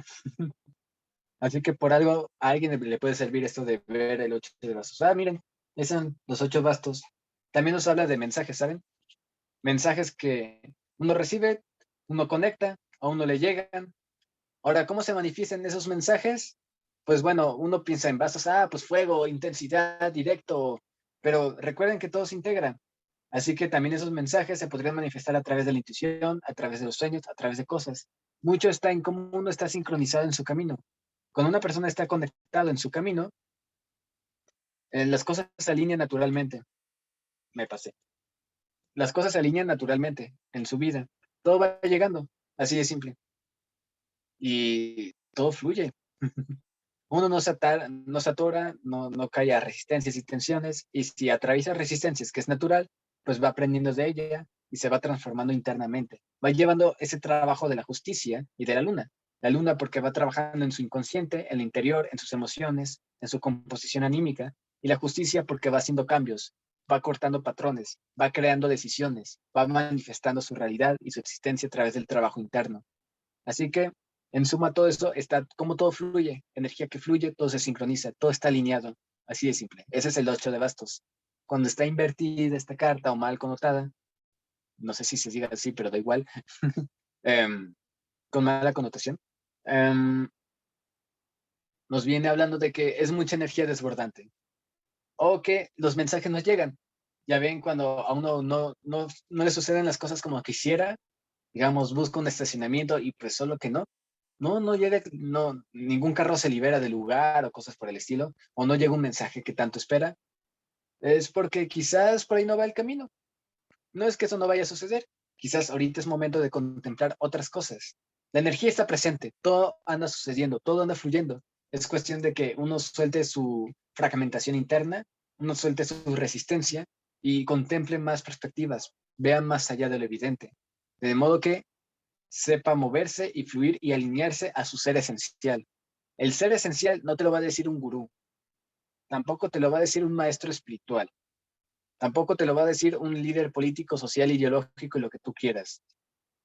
Así que por algo a alguien le puede servir esto de ver el 8 de bastos. Miren, esos son los 8 bastos. También nos habla de mensajes, ¿saben? mensajes que uno recibe, uno conecta, a uno le llegan. Ahora, ¿cómo se manifiestan esos mensajes? Pues bueno, uno piensa en vasos, pues fuego, intensidad, directo, pero recuerden que todo se integra. Así que también esos mensajes se podrían manifestar a través de la intuición, a través de los sueños, a través de cosas. Mucho está en cómo uno está sincronizado en su camino. Cuando una persona está conectada en su camino, las cosas se alinean naturalmente. Me pasé. Las cosas se alinean naturalmente en su vida. Todo va llegando, así de simple. Y todo fluye. Uno no se atora, no cae a resistencias y tensiones, y si atraviesa resistencias, que es natural, pues va aprendiendo de ella y se va transformando internamente. Va llevando ese trabajo de la justicia y de la luna. La luna porque va trabajando en su inconsciente, en el interior, en sus emociones, en su composición anímica, y la justicia porque va haciendo cambios, va cortando patrones, va creando decisiones, va manifestando su realidad y su existencia a través del trabajo interno. Así que, en suma, todo eso está, como todo fluye, energía que fluye, todo se sincroniza, todo está alineado, así de simple. Ese es el 8 de bastos. Cuando está invertida esta carta o mal connotada, no sé si se diga así, pero da igual, em, con mala connotación, em, nos viene hablando de que es mucha energía desbordante o que los mensajes nos llegan. Ya ven, cuando a uno no le suceden las cosas como quisiera, digamos, busca un estacionamiento y pues solo que no llega, ningún carro se libera del lugar o cosas por el estilo, o no llega un mensaje que tanto espera, es porque quizás por ahí no va el camino. No es que eso no vaya a suceder, quizás ahorita es momento de contemplar otras cosas. La energía está presente, todo anda sucediendo, todo anda fluyendo. Es cuestión de que uno suelte su fragmentación interna, uno suelte su resistencia y contemple más perspectivas, vean más allá de lo evidente. De modo que sepa moverse y fluir y alinearse a su ser esencial. El ser esencial no te lo va a decir un gurú, tampoco te lo va a decir un maestro espiritual, tampoco te lo va a decir un líder político, social, ideológico y lo que tú quieras,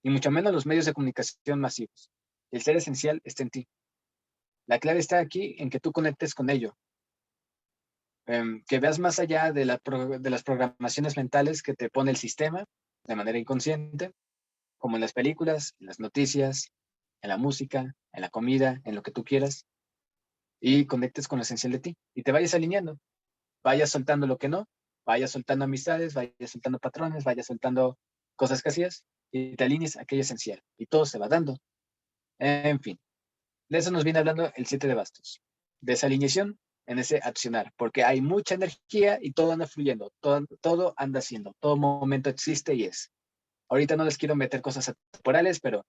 y mucho menos los medios de comunicación masivos. El ser esencial está en ti. La clave está aquí en que tú conectes con ello, que veas más allá de las programaciones mentales que te pone el sistema de manera inconsciente, como en las películas, en las noticias, en la música, en la comida, en lo que tú quieras, y conectes con lo esencial de ti y te vayas alineando, vayas soltando lo que no, vayas soltando amistades, vayas soltando patrones, vayas soltando cosas que hacías y te alinees a aquello esencial y todo se va dando. En fin, de eso nos viene hablando el 7 de bastos, de esa alineación en ese accionar, porque hay mucha energía y todo anda fluyendo, todo anda haciendo, todo momento existe y es. Ahorita no les quiero meter cosas temporales, pero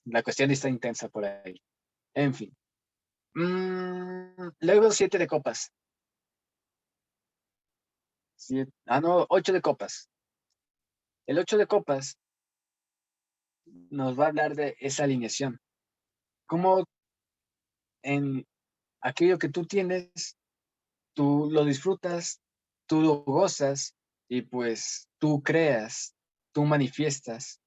la cuestión está intensa por ahí. En fin. Luego 7 de copas. No, 8 de copas. El 8 de copas nos va a hablar de esa alineación. Cómo en aquello que tú tienes, tú lo disfrutas, tú lo gozas y pues tú manifiestas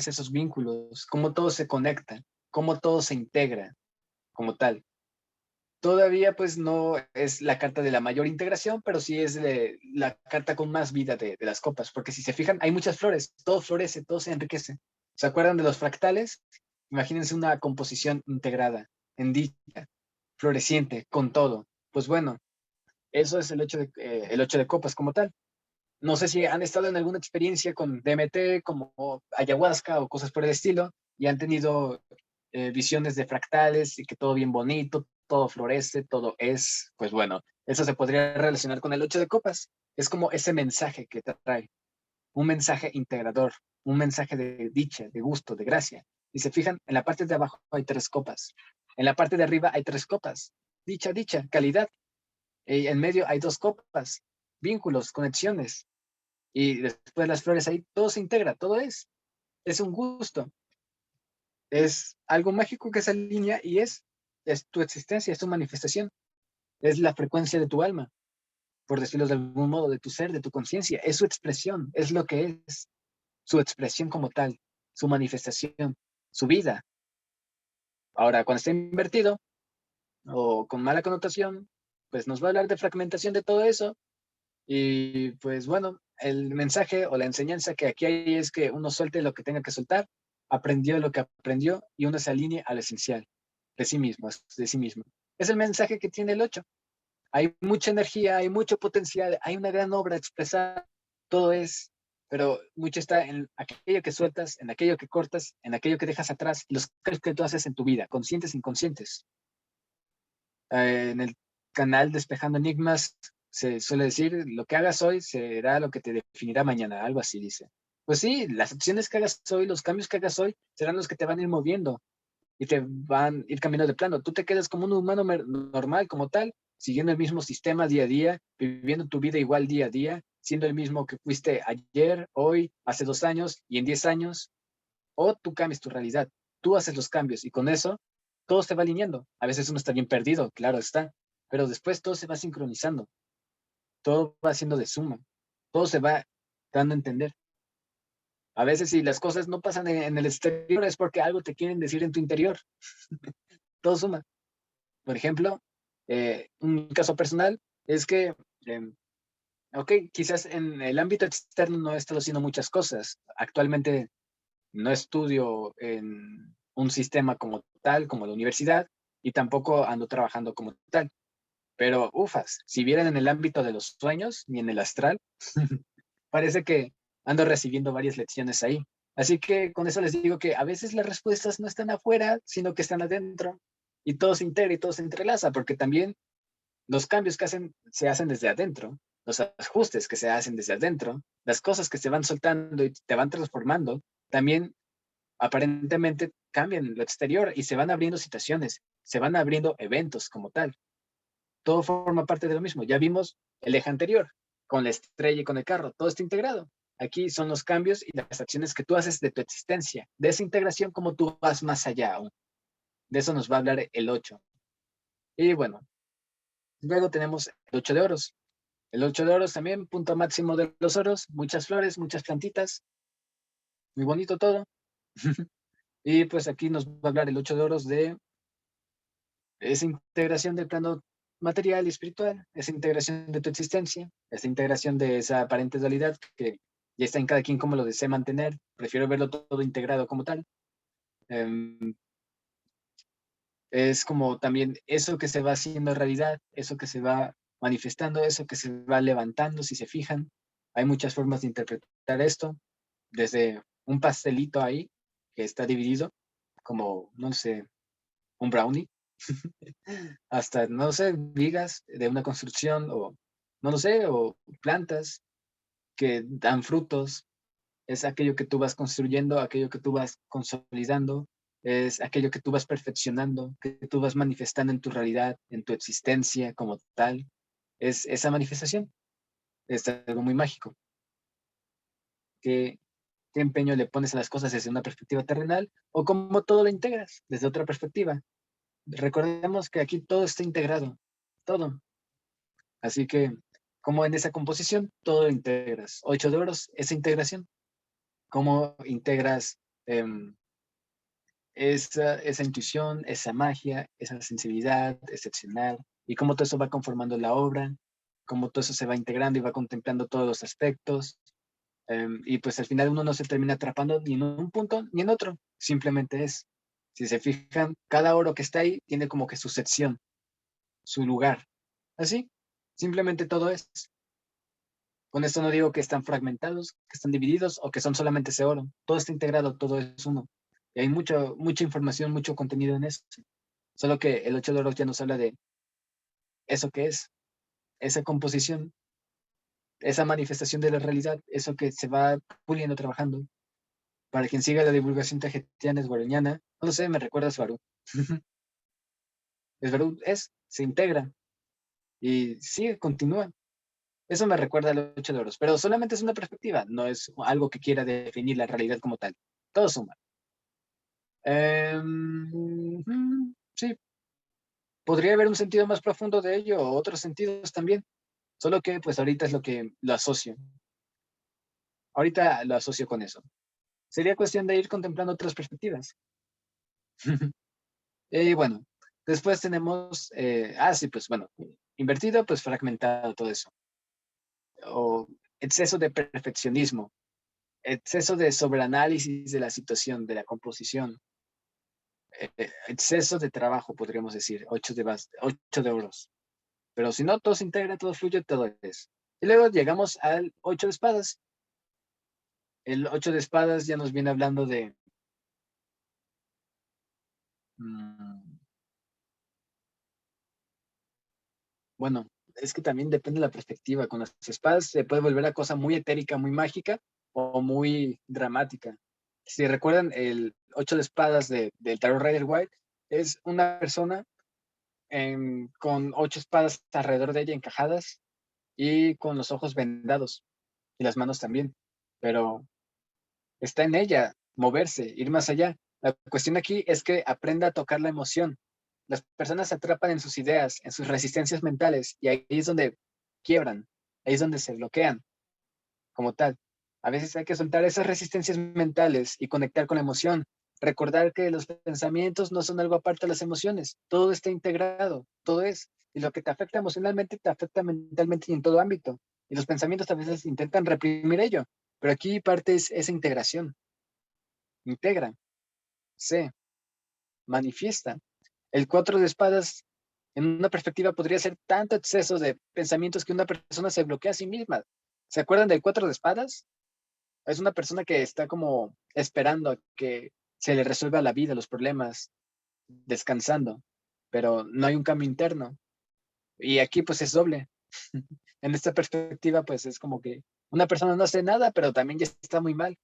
esos vínculos, cómo todo se conecta, cómo todo se integra como tal. Todavía pues no es la carta de la mayor integración, pero sí es la carta con más vida de las copas, porque si se fijan, hay muchas flores, todo florece, todo se enriquece. ¿Se acuerdan de los fractales? Imagínense una composición integrada, en dicha, floreciente, con todo. Pues bueno, eso es el 8 de copas como tal. No sé si han estado en alguna experiencia con DMT, como ayahuasca o cosas por el estilo, y han tenido visiones de fractales y que todo bien bonito, todo florece, todo es, pues bueno, eso se podría relacionar con el 8 de copas. Es como ese mensaje que te trae, un mensaje integrador, un mensaje de dicha, de gusto, de gracia. Y se fijan, en la parte de abajo hay 3 copas, en la parte de arriba hay 3 copas, dicha, calidad. Y en medio hay 2 copas, vínculos, conexiones. Y después las flores ahí, todo se integra, todo es un gusto, es algo mágico que se alinea y es tu existencia, es tu manifestación, es la frecuencia de tu alma, por decirlo de algún modo, de tu ser, de tu conciencia, es su expresión, es lo que es, su expresión como tal, su manifestación, su vida. Ahora, cuando está invertido o con mala connotación, pues nos va a hablar de fragmentación de todo eso y pues bueno, el mensaje o la enseñanza que aquí hay es que uno suelte lo que tenga que soltar, aprendió lo que aprendió y uno se alinee al esencial de sí mismo, de sí mismo. Es el mensaje que tiene el 8. Hay mucha energía, hay mucho potencial, hay una gran obra expresada, todo es, pero mucho está en aquello que sueltas, en aquello que cortas, en aquello que dejas atrás, los cambios que tú haces en tu vida, conscientes e inconscientes. En el canal Despejando Enigmas se suele decir, lo que hagas hoy será lo que te definirá mañana, algo así dice. Pues sí, las acciones que hagas hoy, los cambios que hagas hoy, serán los que te van a ir moviendo y te van a ir cambiando de plano. Tú te quedas como un humano normal, como tal, siguiendo el mismo sistema día a día, viviendo tu vida igual día a día, siendo el mismo que fuiste ayer, hoy, hace 2 años y en 10 años, o tú cambias tu realidad, tú haces los cambios y con eso todo se va alineando. A veces uno está bien perdido, claro está, pero después todo se va sincronizando, todo va siendo de suma, todo se va dando a entender. A veces si las cosas no pasan en el exterior es porque algo te quieren decir en tu interior. Todo suma. Por ejemplo, un caso personal es que, ok, quizás en el ámbito externo no he estado haciendo muchas cosas. Actualmente no estudio en un sistema como tal, como la universidad, y tampoco ando trabajando como tal. Pero, ufas, si vieran en el ámbito de los sueños, ni en el astral, parece que ando recibiendo varias lecciones ahí. Así que con eso les digo que a veces las respuestas no están afuera, sino que están adentro. Y todo se integra y todo se entrelaza, porque también los cambios que hacen se hacen desde adentro, los ajustes que se hacen desde adentro, las cosas que se van soltando y te van transformando, también aparentemente cambian lo exterior y se van abriendo situaciones, se van abriendo eventos como tal. Todo forma parte de lo mismo. Ya vimos el eje anterior, con la estrella y con el carro, todo está integrado. Aquí son los cambios y las acciones que tú haces de tu existencia, de esa integración como tú vas más allá aún. De eso nos va a hablar el 8. Y bueno, luego tenemos el 8 de oros. El 8 de oros también, punto máximo de los oros, muchas flores, muchas plantitas, muy bonito todo. Y pues aquí nos va a hablar el 8 de oros de esa integración del plano material y espiritual, esa integración de tu existencia, esa integración de esa aparente dualidad que ya está en cada quien como lo desea mantener. Prefiero verlo todo integrado como tal. Um, es como también eso que se va haciendo realidad, eso que se va manifestando, eso que se va levantando, si se fijan. Hay muchas formas de interpretar esto, desde un pastelito ahí que está dividido, como, no sé, un brownie, hasta, no sé, vigas de una construcción o, no lo sé, o plantas que dan frutos. Es aquello que tú vas construyendo, aquello que tú vas consolidando, es aquello que tú vas perfeccionando, que tú vas manifestando en tu realidad, en tu existencia como tal. Es esa manifestación. Es algo muy mágico. ¿Qué, qué empeño le pones a las cosas desde una perspectiva terrenal o cómo todo lo integras desde otra perspectiva? Recordemos que aquí todo está integrado, todo. Así que, como en esa composición, todo lo integras. 8 de oros, esa integración. ¿Cómo integras esa intuición, esa magia, esa sensibilidad excepcional? Y cómo todo eso va conformando la obra, cómo todo eso se va integrando y va contemplando todos los aspectos. Y pues al final uno no se termina atrapando ni en un punto ni en otro. Simplemente es. Si se fijan, cada oro que está ahí tiene como que su sección, su lugar. Así, simplemente todo es. Con esto no digo que están fragmentados, que están divididos o que son solamente ese oro. Todo está integrado, todo es uno. Y hay mucha información, mucho contenido en eso. Solo que el 8 de oro ya nos habla de eso que es, esa composición, esa manifestación de la realidad, eso que se va puliendo, trabajando. Para quien siga la divulgación tajetiana es guarañana, no lo sé, me recuerda a Svarú. Svarú se integra y sigue, continúa. Eso me recuerda al 8 de oros, pero solamente es una perspectiva, no es algo que quiera definir la realidad como tal. Todo suma. Sí, podría haber un sentido más profundo de ello, o otros sentidos también, solo que pues ahorita es lo que lo asocio. Ahorita lo asocio con eso. Sería cuestión de ir contemplando otras perspectivas. Y bueno, después tenemos, sí, pues bueno, invertido, pues fragmentado todo eso. O exceso de perfeccionismo, exceso de sobreanálisis de la situación, de la composición, exceso de trabajo, podríamos decir, 8 de oros. Pero si no, todo se integra, todo fluye, todo es. Y luego llegamos al 8 de espadas. El 8 de espadas ya nos viene hablando de... bueno, es que también depende de la perspectiva. Con las espadas se puede volver a cosa muy etérica, muy mágica o muy dramática. Si recuerdan, el 8 de espadas del Tarot Rider White es una persona con 8 espadas alrededor de ella encajadas y con los ojos vendados y las manos también. Pero está en ella moverse, ir más allá. La cuestión aquí es que aprenda a tocar la emoción. Las personas se atrapan en sus ideas, en sus resistencias mentales, y ahí es donde quiebran, ahí es donde se bloquean como tal. A veces hay que soltar esas resistencias mentales y conectar con la emoción. Recordar que los pensamientos no son algo aparte de las emociones, todo está integrado, todo es. Y lo que te afecta emocionalmente te afecta mentalmente y en todo ámbito. Y los pensamientos a veces intentan reprimir ello, pero aquí parte es esa integración. Integra, se manifiesta. El 4 de espadas, en una perspectiva, podría ser tanto exceso de pensamientos que una persona se bloquea a sí misma. ¿Se acuerdan del 4 de espadas? Es una persona que está como esperando a que se le resuelva la vida, los problemas, descansando, pero no hay un cambio interno. Y aquí pues es doble. En esta perspectiva pues es como que una persona no hace nada, pero también ya está muy mal.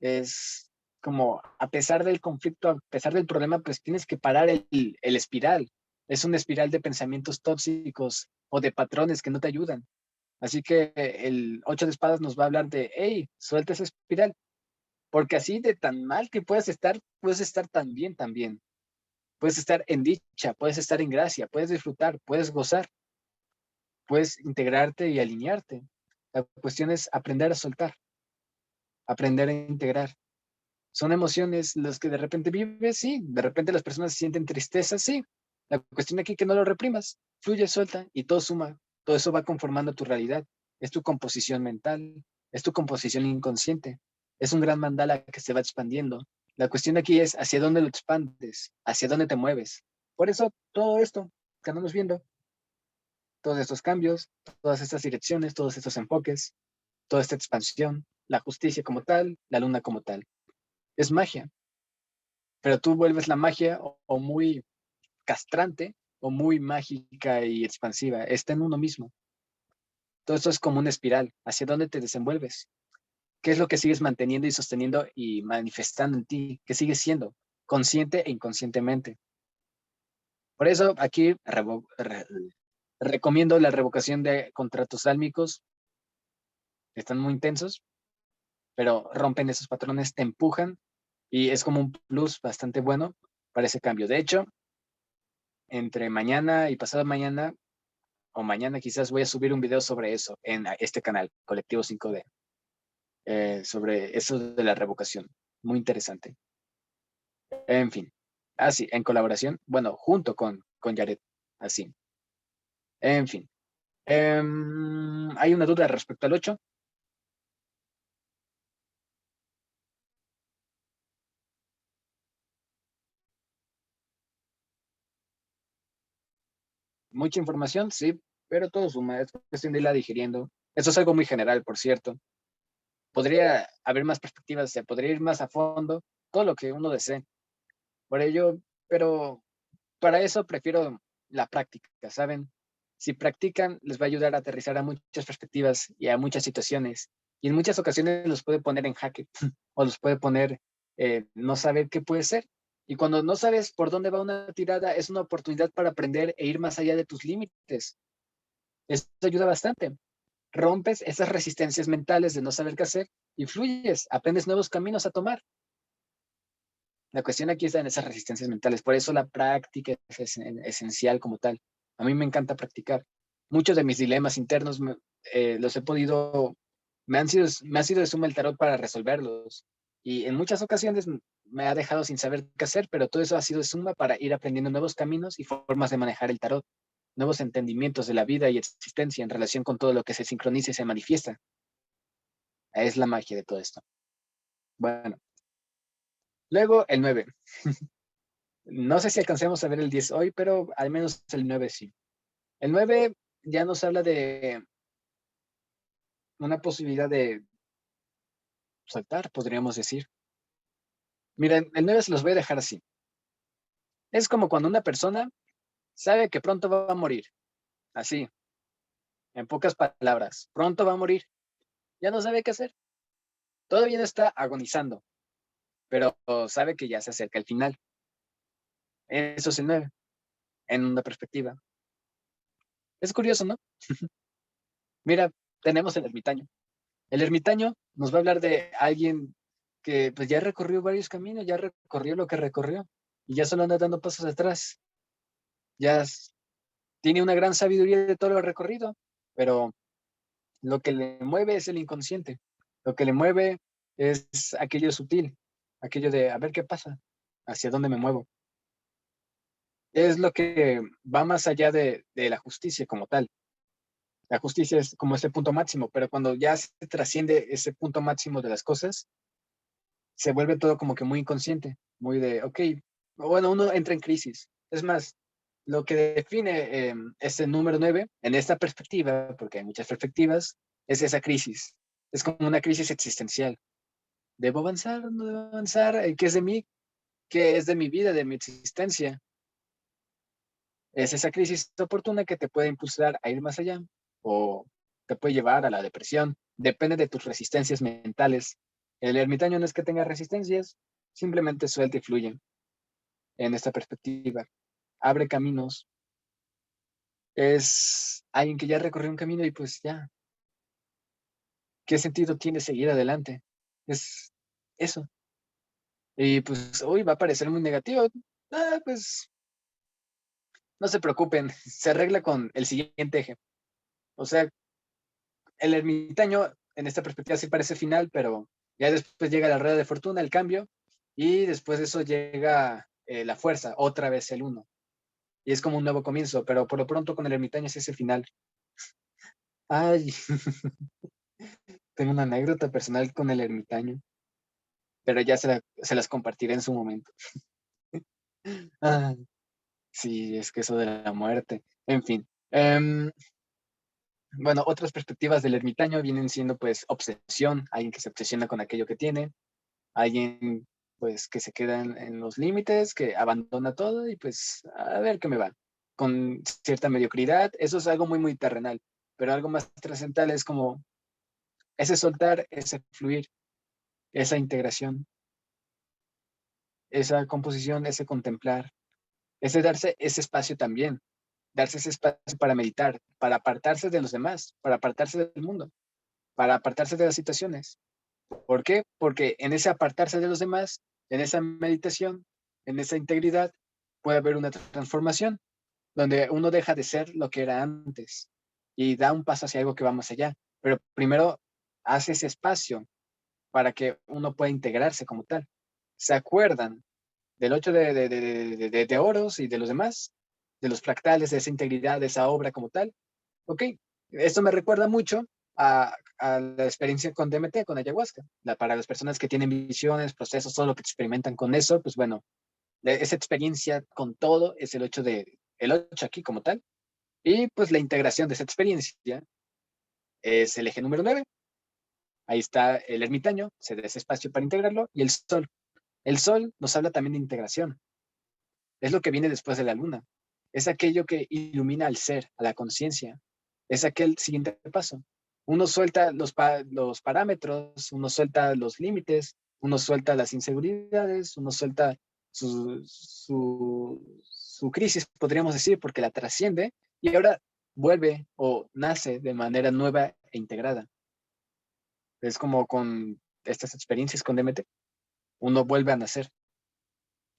Es como, a pesar del conflicto, a pesar del problema, pues tienes que parar el espiral. Es una espiral de pensamientos tóxicos o de patrones que no te ayudan. Así que el 8 de espadas nos va a hablar de, hey, suelta esa espiral, porque así de tan mal que puedes estar tan bien también. Puedes estar en dicha, puedes estar en gracia, puedes disfrutar, puedes gozar, puedes integrarte y alinearte. La cuestión es aprender a soltar, aprender a integrar. Son emociones las que de repente vives, sí, de repente las personas sienten tristeza, sí. La cuestión aquí es que no lo reprimas, fluye, suelta y todo suma, todo eso va conformando tu realidad. Es tu composición mental, es tu composición inconsciente, es un gran mandala que se va expandiendo. La cuestión aquí es hacia dónde lo expandes, hacia dónde te mueves. Por eso todo esto que andamos viendo, todos estos cambios, todas estas direcciones, todos estos enfoques, toda esta expansión, la justicia como tal, la luna como tal, es magia, pero tú vuelves la magia o muy castrante o muy mágica y expansiva. Está en uno mismo. Todo esto es como una espiral. ¿Hacia dónde te desenvuelves? ¿Qué es lo que sigues manteniendo y sosteniendo y manifestando en ti? ¿Qué sigues siendo? Consciente e inconscientemente. Por eso aquí recomiendo la revocación de contratos sálmicos. Están muy intensos, pero rompen esos patrones, te empujan y es como un plus bastante bueno para ese cambio. De hecho, entre mañana y pasado mañana, o mañana quizás voy a subir un video sobre eso en este canal, Colectivo 5D, sobre eso de la revocación. Muy interesante. En fin, así, en colaboración, bueno, junto con Jared, así. En fin. ¿Hay una duda respecto al 8? Mucha información, sí, pero todo suma, es cuestión de irla digiriendo. Eso es algo muy general, por cierto. Podría haber más perspectivas, se podría ir más a fondo, todo lo que uno desee. Por ello, pero para eso prefiero la práctica, ¿saben? Si practican, les va a ayudar a aterrizar a muchas perspectivas y a muchas situaciones. Y en muchas ocasiones los puede poner en jaque o los puede poner no saber qué puede ser. Y cuando no sabes por dónde va una tirada, es una oportunidad para aprender e ir más allá de tus límites. Eso ayuda bastante. Rompes esas resistencias mentales de no saber qué hacer y fluyes, aprendes nuevos caminos a tomar. La cuestión aquí está en esas resistencias mentales. Por eso la práctica es esencial como tal. A mí me encanta practicar. Muchos de mis dilemas internos los he podido, me ha sido de suma el tarot para resolverlos. Y en muchas ocasiones me ha dejado sin saber qué hacer, pero todo eso ha sido de suma para ir aprendiendo nuevos caminos y formas de manejar el tarot, nuevos entendimientos de la vida y existencia en relación con todo lo que se sincroniza y se manifiesta. Es la magia de todo esto. Bueno, luego el 9. No sé si alcancemos a ver el 10 hoy, pero al menos el 9 sí. El 9 ya nos habla de una posibilidad de saltar, podríamos decir. Miren, el 9 se los voy a dejar así. Es como cuando una persona sabe que pronto va a morir. Así, en pocas palabras, pronto va a morir. Ya no sabe qué hacer. Todavía no está agonizando, pero sabe que ya se acerca el final. Eso es el 9, en una perspectiva. Es curioso, ¿no? Mira, tenemos el ermitaño. El ermitaño nos va a hablar de alguien que pues ya recorrió varios caminos, ya recorrió lo que recorrió y ya solo anda dando pasos atrás. Ya tiene una gran sabiduría de todo lo recorrido, pero lo que le mueve es el inconsciente. Lo que le mueve es aquello sutil, aquello de a ver qué pasa, hacia dónde me muevo. Es lo que va más allá de la justicia como tal. La justicia es como ese punto máximo, pero cuando ya se trasciende ese punto máximo de las cosas, se vuelve todo como que muy inconsciente, muy de, ok, bueno, uno entra en crisis. Es más, lo que define ese número 9 en esta perspectiva, porque hay muchas perspectivas, es esa crisis. Es como una crisis existencial. ¿Debo avanzar? ¿No debo avanzar? ¿Qué es de mí? ¿Qué es de mi vida, de mi existencia? Es esa crisis oportuna que te puede impulsar a ir más allá o te puede llevar a la depresión. Depende de tus resistencias mentales. El ermitaño no es que tenga resistencias, simplemente suelta y fluye en esta perspectiva. Abre caminos. Es alguien que ya recorrió un camino y pues ya, ¿qué sentido tiene seguir adelante? Es eso. Y pues hoy va a parecer muy negativo. Pues no se preocupen, se arregla con el siguiente eje. O sea, el ermitaño en esta perspectiva sí parece final, pero ya después llega la rueda de fortuna, el cambio, y después de eso llega la fuerza, otra vez el uno. Y es como un nuevo comienzo, pero por lo pronto con el ermitaño es ese final. Ay, tengo una anécdota personal con el ermitaño, pero ya se las compartiré en su momento. Ah, sí, es que eso de la muerte. En fin. Bueno, otras perspectivas del ermitaño vienen siendo pues obsesión, alguien que se obsesiona con aquello que tiene, alguien pues que se queda en los límites, que abandona todo y pues a ver qué me va. Con cierta mediocridad, eso es algo muy, muy terrenal, pero algo más trascendental es como ese soltar, ese fluir, esa integración, esa composición, ese contemplar, ese darse ese espacio también, darse ese espacio para meditar, para apartarse de los demás, para apartarse del mundo, para apartarse de las situaciones. ¿Por qué? Porque en ese apartarse de los demás, en esa meditación, en esa integridad, puede haber una transformación donde uno deja de ser lo que era antes y da un paso hacia algo que va más allá. Pero primero hace ese espacio para que uno pueda integrarse como tal. ¿Se acuerdan del 8 de oros y de los demás? De los fractales, de esa integridad, de esa obra como tal. Ok, esto me recuerda mucho a la experiencia con DMT, con ayahuasca. Para las personas que tienen visiones, procesos, todo lo que experimentan con eso, pues bueno, esa experiencia con todo es el 8 aquí como tal. Y pues la integración de esa experiencia es el eje número 9. Ahí está el ermitaño, se da ese espacio para integrarlo, y el sol. El sol nos habla también de integración. Es lo que viene después de la luna. Es aquello que ilumina al ser, a la conciencia. Es aquel siguiente paso. Uno suelta los parámetros, uno suelta los límites, uno suelta las inseguridades, uno suelta su crisis, podríamos decir, porque la trasciende y ahora vuelve o nace de manera nueva e integrada. Es como con estas experiencias con DMT. Uno vuelve a nacer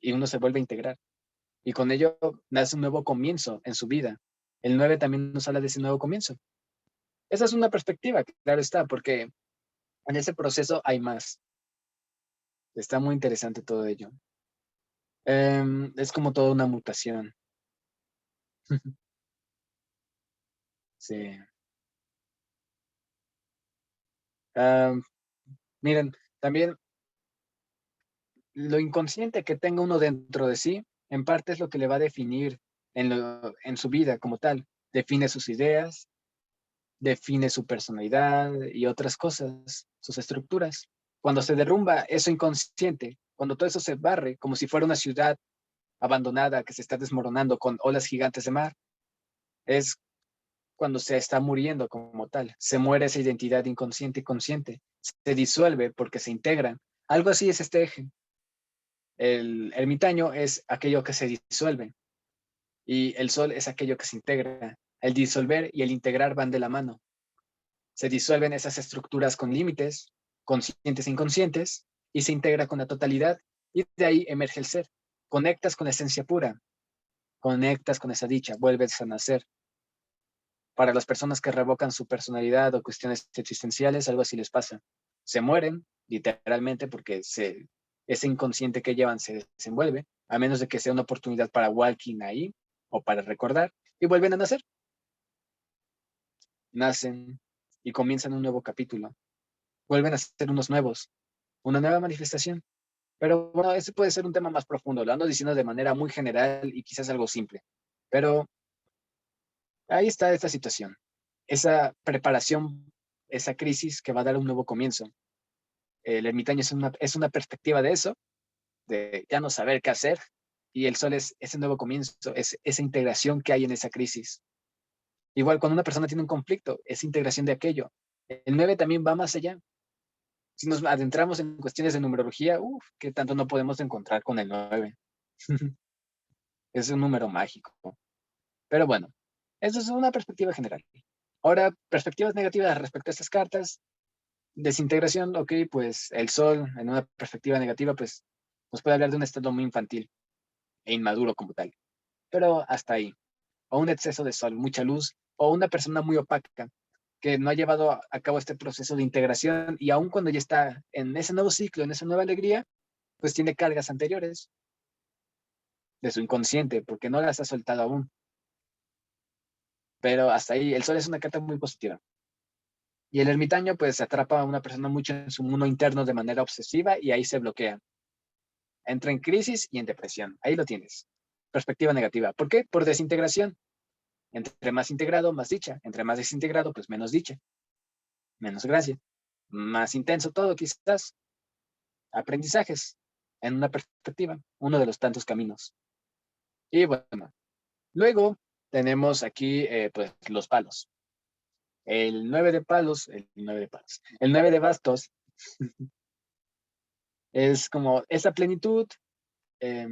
y uno se vuelve a integrar. Y con ello nace un nuevo comienzo en su vida. El 9 también nos habla de ese nuevo comienzo. Esa es una perspectiva, claro está, porque en ese proceso hay más. Está muy interesante todo ello. Es como toda una mutación. Sí. Miren, también lo inconsciente que tenga uno dentro de sí, en parte es lo que le va a definir en su vida como tal. Define sus ideas, define su personalidad y otras cosas, sus estructuras. Cuando se derrumba eso inconsciente, cuando todo eso se barre como si fuera una ciudad abandonada que se está desmoronando con olas gigantes de mar, es cuando se está muriendo como tal. Se muere esa identidad inconsciente y consciente. Se disuelve porque se integran. Algo así es este eje. El ermitaño es aquello que se disuelve y el sol es aquello que se integra. El disolver y el integrar van de la mano. Se disuelven esas estructuras con límites, conscientes e inconscientes, y se integra con la totalidad, y de ahí emerge el ser. Conectas con la esencia pura, conectas con esa dicha, vuelves a nacer. Para las personas que revocan su personalidad o cuestiones existenciales, algo así les pasa. Se mueren, literalmente, porque ese inconsciente que llevan se desenvuelve, a menos de que sea una oportunidad para walking ahí o para recordar, y vuelven a nacer. Nacen y comienzan un nuevo capítulo. Vuelven a ser unos nuevos, una nueva manifestación. Pero bueno, ese puede ser un tema más profundo. Lo ando diciendo de manera muy general y quizás algo simple. Pero ahí está esta situación. Esa preparación, esa crisis que va a dar un nuevo comienzo. El ermitaño es una perspectiva de eso, de ya no saber qué hacer. Y el sol es ese nuevo comienzo, es esa integración que hay en esa crisis. Igual cuando una persona tiene un conflicto, es integración de aquello. El 9 también va más allá. Si nos adentramos en cuestiones de numerología, qué tanto no podemos encontrar con el 9. Es un número mágico. Pero bueno, eso es una perspectiva general. Ahora, perspectivas negativas respecto a estas cartas. Desintegración, ok, pues el sol en una perspectiva negativa, pues nos puede hablar de un estado muy infantil e inmaduro como tal. Pero hasta ahí. O un exceso de sol, mucha luz, o una persona muy opaca que no ha llevado a cabo este proceso de integración y aun cuando ya está en ese nuevo ciclo, en esa nueva alegría, pues tiene cargas anteriores de su inconsciente porque no las ha soltado aún. Pero hasta ahí, el sol es una carta muy positiva. Y el ermitaño pues atrapa a una persona mucho en su mundo interno de manera obsesiva y ahí se bloquea. Entra en crisis y en depresión. Ahí lo tienes. Perspectiva negativa. ¿Por qué? Por desintegración. Entre más integrado, más dicha. Entre más desintegrado, pues menos dicha. Menos gracia. Más intenso todo, quizás. Aprendizajes en una perspectiva. Uno de los tantos caminos. Y bueno, luego tenemos aquí pues los palos. El 9 de palos, el 9 de bastos es como esa plenitud eh,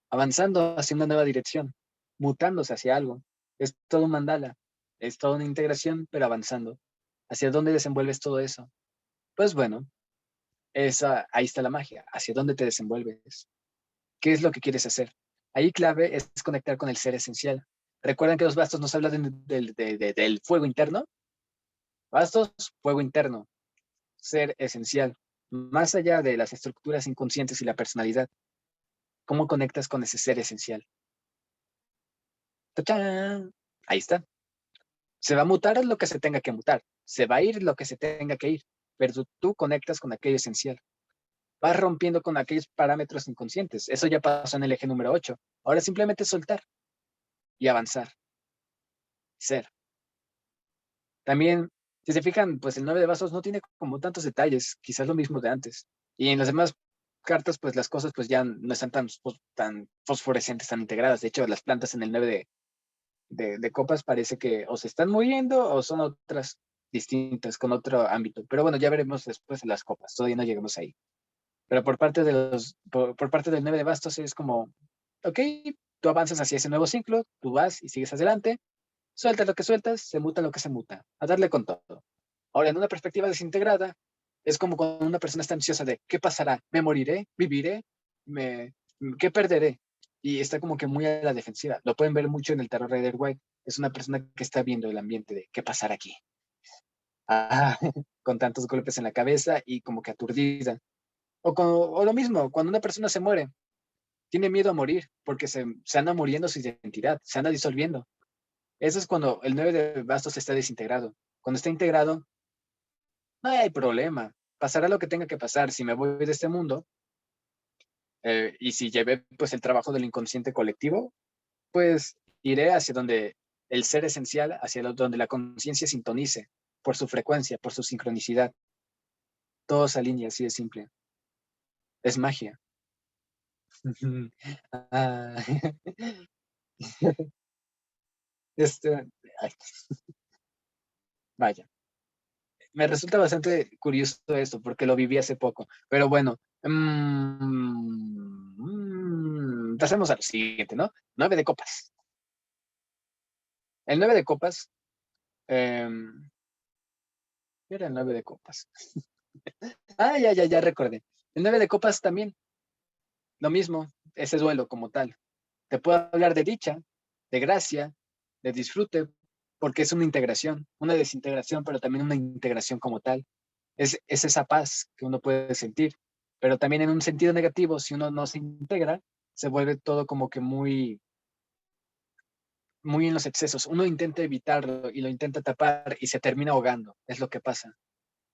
avanzando hacia una nueva dirección, mutándose hacia algo. Es todo un mandala, es toda una integración, pero avanzando. ¿Hacia dónde desenvuelves todo eso? Pues bueno, ahí está la magia. ¿Hacia dónde te desenvuelves? ¿Qué es lo que quieres hacer? Ahí clave es conectar con el ser esencial. ¿Recuerdan que los bastos nos hablan del fuego interno? Bastos, fuego interno, ser esencial. Más allá de las estructuras inconscientes y la personalidad, ¿cómo conectas con ese ser esencial? ¡Tachán! Ahí está. Se va a mutar lo que se tenga que mutar. Se va a ir lo que se tenga que ir. Pero tú conectas con aquello esencial. Vas rompiendo con aquellos parámetros inconscientes. Eso ya pasó en el eje número 8. Ahora simplemente soltar y avanzar. Ser. También, si se fijan, pues el 9 de vasos no tiene como tantos detalles. Quizás lo mismo de antes. Y en las demás cartas, pues las cosas pues ya no están tan fosforescentes, tan integradas. De hecho, las plantas en el 9 de copas parece que o se están muriendo o son otras distintas con otro ámbito. Pero bueno, ya veremos después de las copas, todavía no llegamos ahí. Pero por parte del 9 de bastos es como, ok, tú avanzas hacia ese nuevo ciclo, tú vas y sigues adelante, sueltas lo que sueltas, se muta lo que se muta, a darle con todo. Ahora, en una perspectiva desintegrada, es como cuando una persona está ansiosa de, ¿qué pasará? ¿Me moriré? ¿Viviré? ¿Me, ¿Qué perderé? Y está como que muy a la defensiva. Lo pueden ver mucho en el Tarot Rider White. Es una persona que está viendo el ambiente de, ¿qué pasará aquí? Ah, con tantos golpes en la cabeza y como que aturdida. O lo mismo, cuando una persona se muere, tiene miedo a morir porque se anda muriendo su identidad, se anda disolviendo. Eso es cuando el 9 de bastos está desintegrado. Cuando está integrado, no hay problema. Pasará lo que tenga que pasar. Si me voy de este mundo, y si llevé pues el trabajo del inconsciente colectivo, pues iré hacia donde el ser esencial, hacia donde la conciencia sintonice por su frecuencia, por su sincronicidad. Todo se alinea, así de simple. Es magia. Ah, este, ay, vaya. Me resulta bastante curioso esto porque lo viví hace poco. Pero bueno, pasemos al siguiente, ¿no? 9 de copas. El 9 de copas, eh, ¿qué era el 9 de copas? Ah, ya recordé. El 9 de copas también, lo mismo, ese duelo como tal. Te puedo hablar de dicha, de gracia, de disfrute, porque es una integración, una desintegración, pero también una integración como tal. Es esa paz que uno puede sentir, pero también en un sentido negativo, si uno no se integra, se vuelve todo como que muy en los excesos. Uno intenta evitarlo y lo intenta tapar y se termina ahogando, es lo que pasa.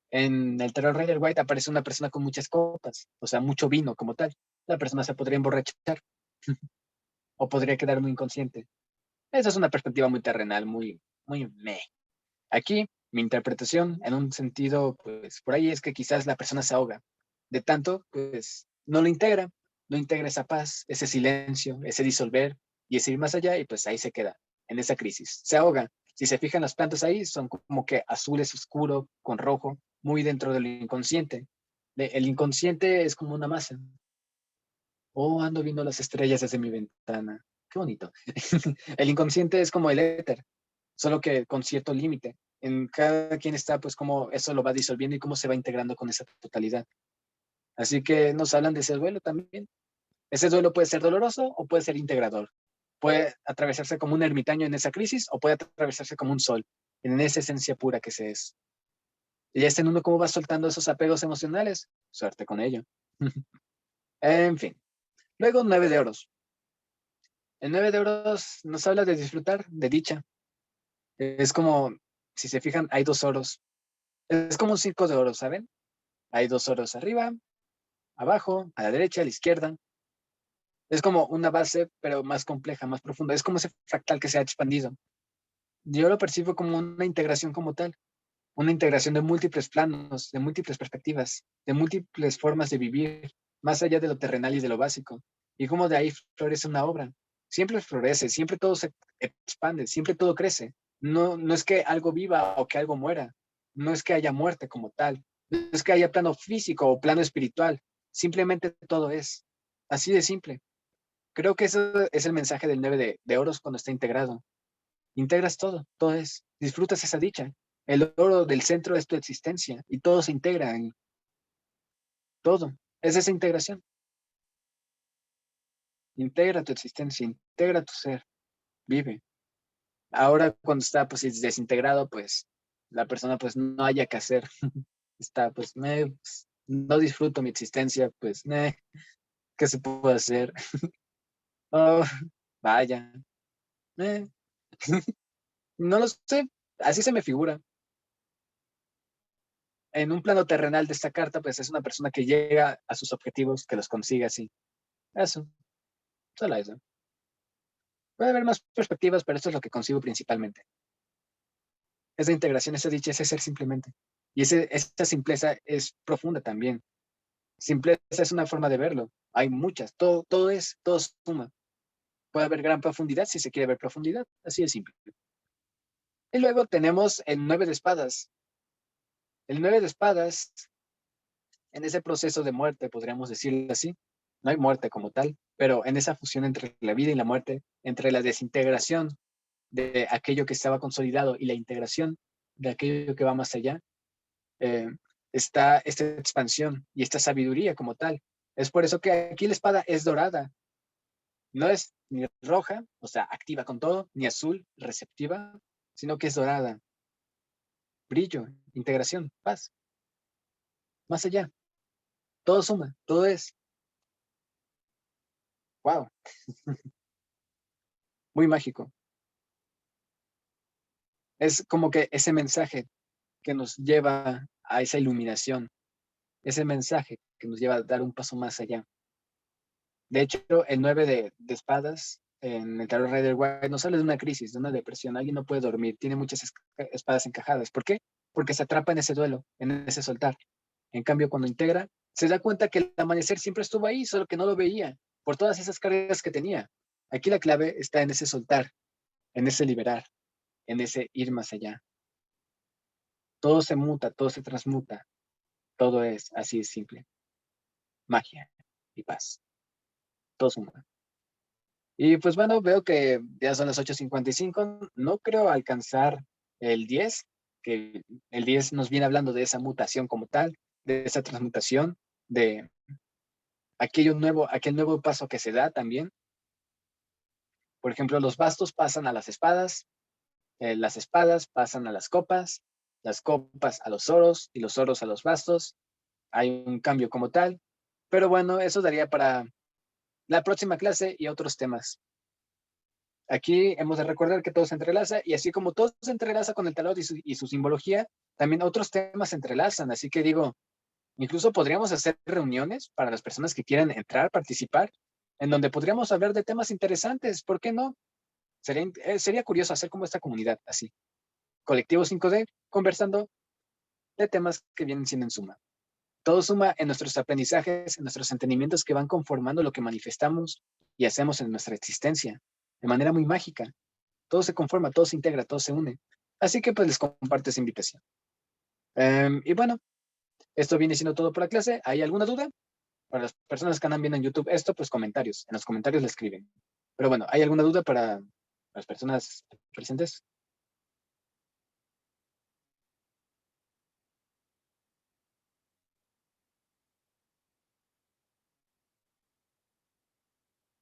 En el Terror Rider White aparece una persona con muchas copas, o sea, mucho vino como tal. La persona se podría emborrachar o podría quedar muy inconsciente. Esa es una perspectiva muy terrenal, muy meh. Aquí, mi interpretación, en un sentido, pues por ahí es que quizás la persona se ahoga. De tanto, pues no integra esa paz, ese silencio, ese disolver y ese ir más allá y pues ahí se queda, en esa crisis. Se ahoga. Si se fijan las plantas ahí, son como que azules oscuro con rojo, muy dentro del inconsciente. El inconsciente es como una masa. Oh, ando viendo las estrellas desde mi ventana. Qué bonito. El inconsciente es como el éter, solo que con cierto límite. En cada quien está, pues, cómo eso lo va disolviendo y cómo se va integrando con esa totalidad. Así que nos hablan de ese duelo también. Ese duelo puede ser doloroso o puede ser integrador. Puede atravesarse como un ermitaño en esa crisis o puede atravesarse como un sol, en esa esencia pura que se es. Y ya está en uno cómo va soltando esos apegos emocionales. Suerte con ello. En fin. Luego, 9 de oros. El 9 de oros nos habla de disfrutar, de dicha. Es como, si se fijan, hay 2 oros. Es como un circo de oros, ¿saben? Hay 2 oros arriba, abajo, a la derecha, a la izquierda. Es como una base, pero más compleja, más profunda. Es como ese fractal que se ha expandido. Yo lo percibo como una integración como tal, una integración de múltiples planos, de múltiples perspectivas, de múltiples formas de vivir, más allá de lo terrenal y de lo básico. Y como de ahí florece una obra. Siempre florece, siempre todo se expande, siempre todo crece. No, no es que algo viva o que algo muera. No es que haya muerte como tal. No es que haya plano físico o plano espiritual. Simplemente todo es. Así de simple. Creo que eso es el mensaje del 9 de oros cuando está integrado. Integras todo, todo es. Disfrutas esa dicha. El oro del centro es tu existencia y todo se integra en todo. Es esa integración. Integra tu existencia, integra tu ser, vive. Ahora cuando está pues desintegrado, pues la persona pues no haya que hacer. Está pues, pues, no disfruto mi existencia, pues, ¿qué se puede hacer? Oh, vaya. eh, no lo sé, así se me figura. En un plano terrenal de esta carta, pues es una persona que llega a sus objetivos, que los consigue así. Eso, solo eso. Puede haber más perspectivas, pero esto es lo que consigo principalmente. Esa integración, esa dicha, ese ser simplemente. Y esa simpleza es profunda también. Simpleza es una forma de verlo. Hay muchas, todo suma. Puede haber gran profundidad si se quiere ver profundidad. Así de simple. Y luego tenemos el 9 de espadas. El 9 de espadas, en ese proceso de muerte, podríamos decirlo así, no hay muerte como tal, pero en esa fusión entre la vida y la muerte, entre la desintegración de aquello que estaba consolidado y la integración de aquello que va más allá, eh, está esta expansión y esta sabiduría como tal. Es por eso que aquí la espada es dorada, no es ni roja, o sea, activa con todo, ni azul, receptiva, sino que es dorada, brillo, integración, paz, más allá. Todo suma, todo es, wow, muy mágico. Es como que ese mensaje que nos lleva a esa iluminación, ese mensaje que nos lleva a dar un paso más allá. De hecho, el 9 de espadas en el tarot Rider White nos habla de una crisis, de una depresión. Alguien no puede dormir, tiene muchas espadas encajadas. ¿Por qué? Porque se atrapa en ese duelo, en ese soltar. En cambio, cuando integra, se da cuenta que el amanecer siempre estuvo ahí, solo que no lo veía por todas esas cargas que tenía. Aquí la clave está en ese soltar, en ese liberar, en ese ir más allá. Todo se muta, todo se transmuta, todo es así de simple. Magia y paz. Todo suma. Y pues bueno, veo que ya son las 8:55. No creo alcanzar el 10, que el 10 nos viene hablando de esa mutación como tal, de esa transmutación, de aquel nuevo paso que se da también. Por ejemplo, los bastos pasan a las espadas pasan a las copas a los oros y los oros a los bastos. Hay un cambio como tal. Pero bueno, eso daría para la próxima clase y otros temas. Aquí hemos de recordar que todo se entrelaza y así como todo se entrelaza con el tarot y su simbología, también otros temas se entrelazan. Así que digo, incluso podríamos hacer reuniones para las personas que quieran entrar, participar, en donde podríamos hablar de temas interesantes. ¿Por qué no? Sería curioso hacer como esta comunidad, así. Colectivo 5D, conversando de temas que vienen siendo en suma. Todo suma en nuestros aprendizajes, en nuestros entendimientos que van conformando lo que manifestamos y hacemos en nuestra existencia, de manera muy mágica. Todo se conforma, todo se integra, todo se une. Así que pues les comparto esa invitación. Y bueno, esto viene siendo todo por la clase. ¿Hay alguna duda? Para las personas que andan viendo en YouTube esto, pues comentarios. En los comentarios le escriben. Pero bueno, ¿hay alguna duda para las personas presentes?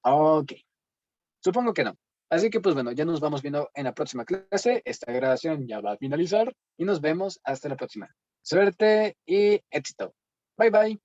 Ok, supongo que no. Así que pues bueno, ya nos vamos viendo en la próxima clase. Esta grabación ya va a finalizar y nos vemos hasta la próxima. Suerte y éxito. Bye bye.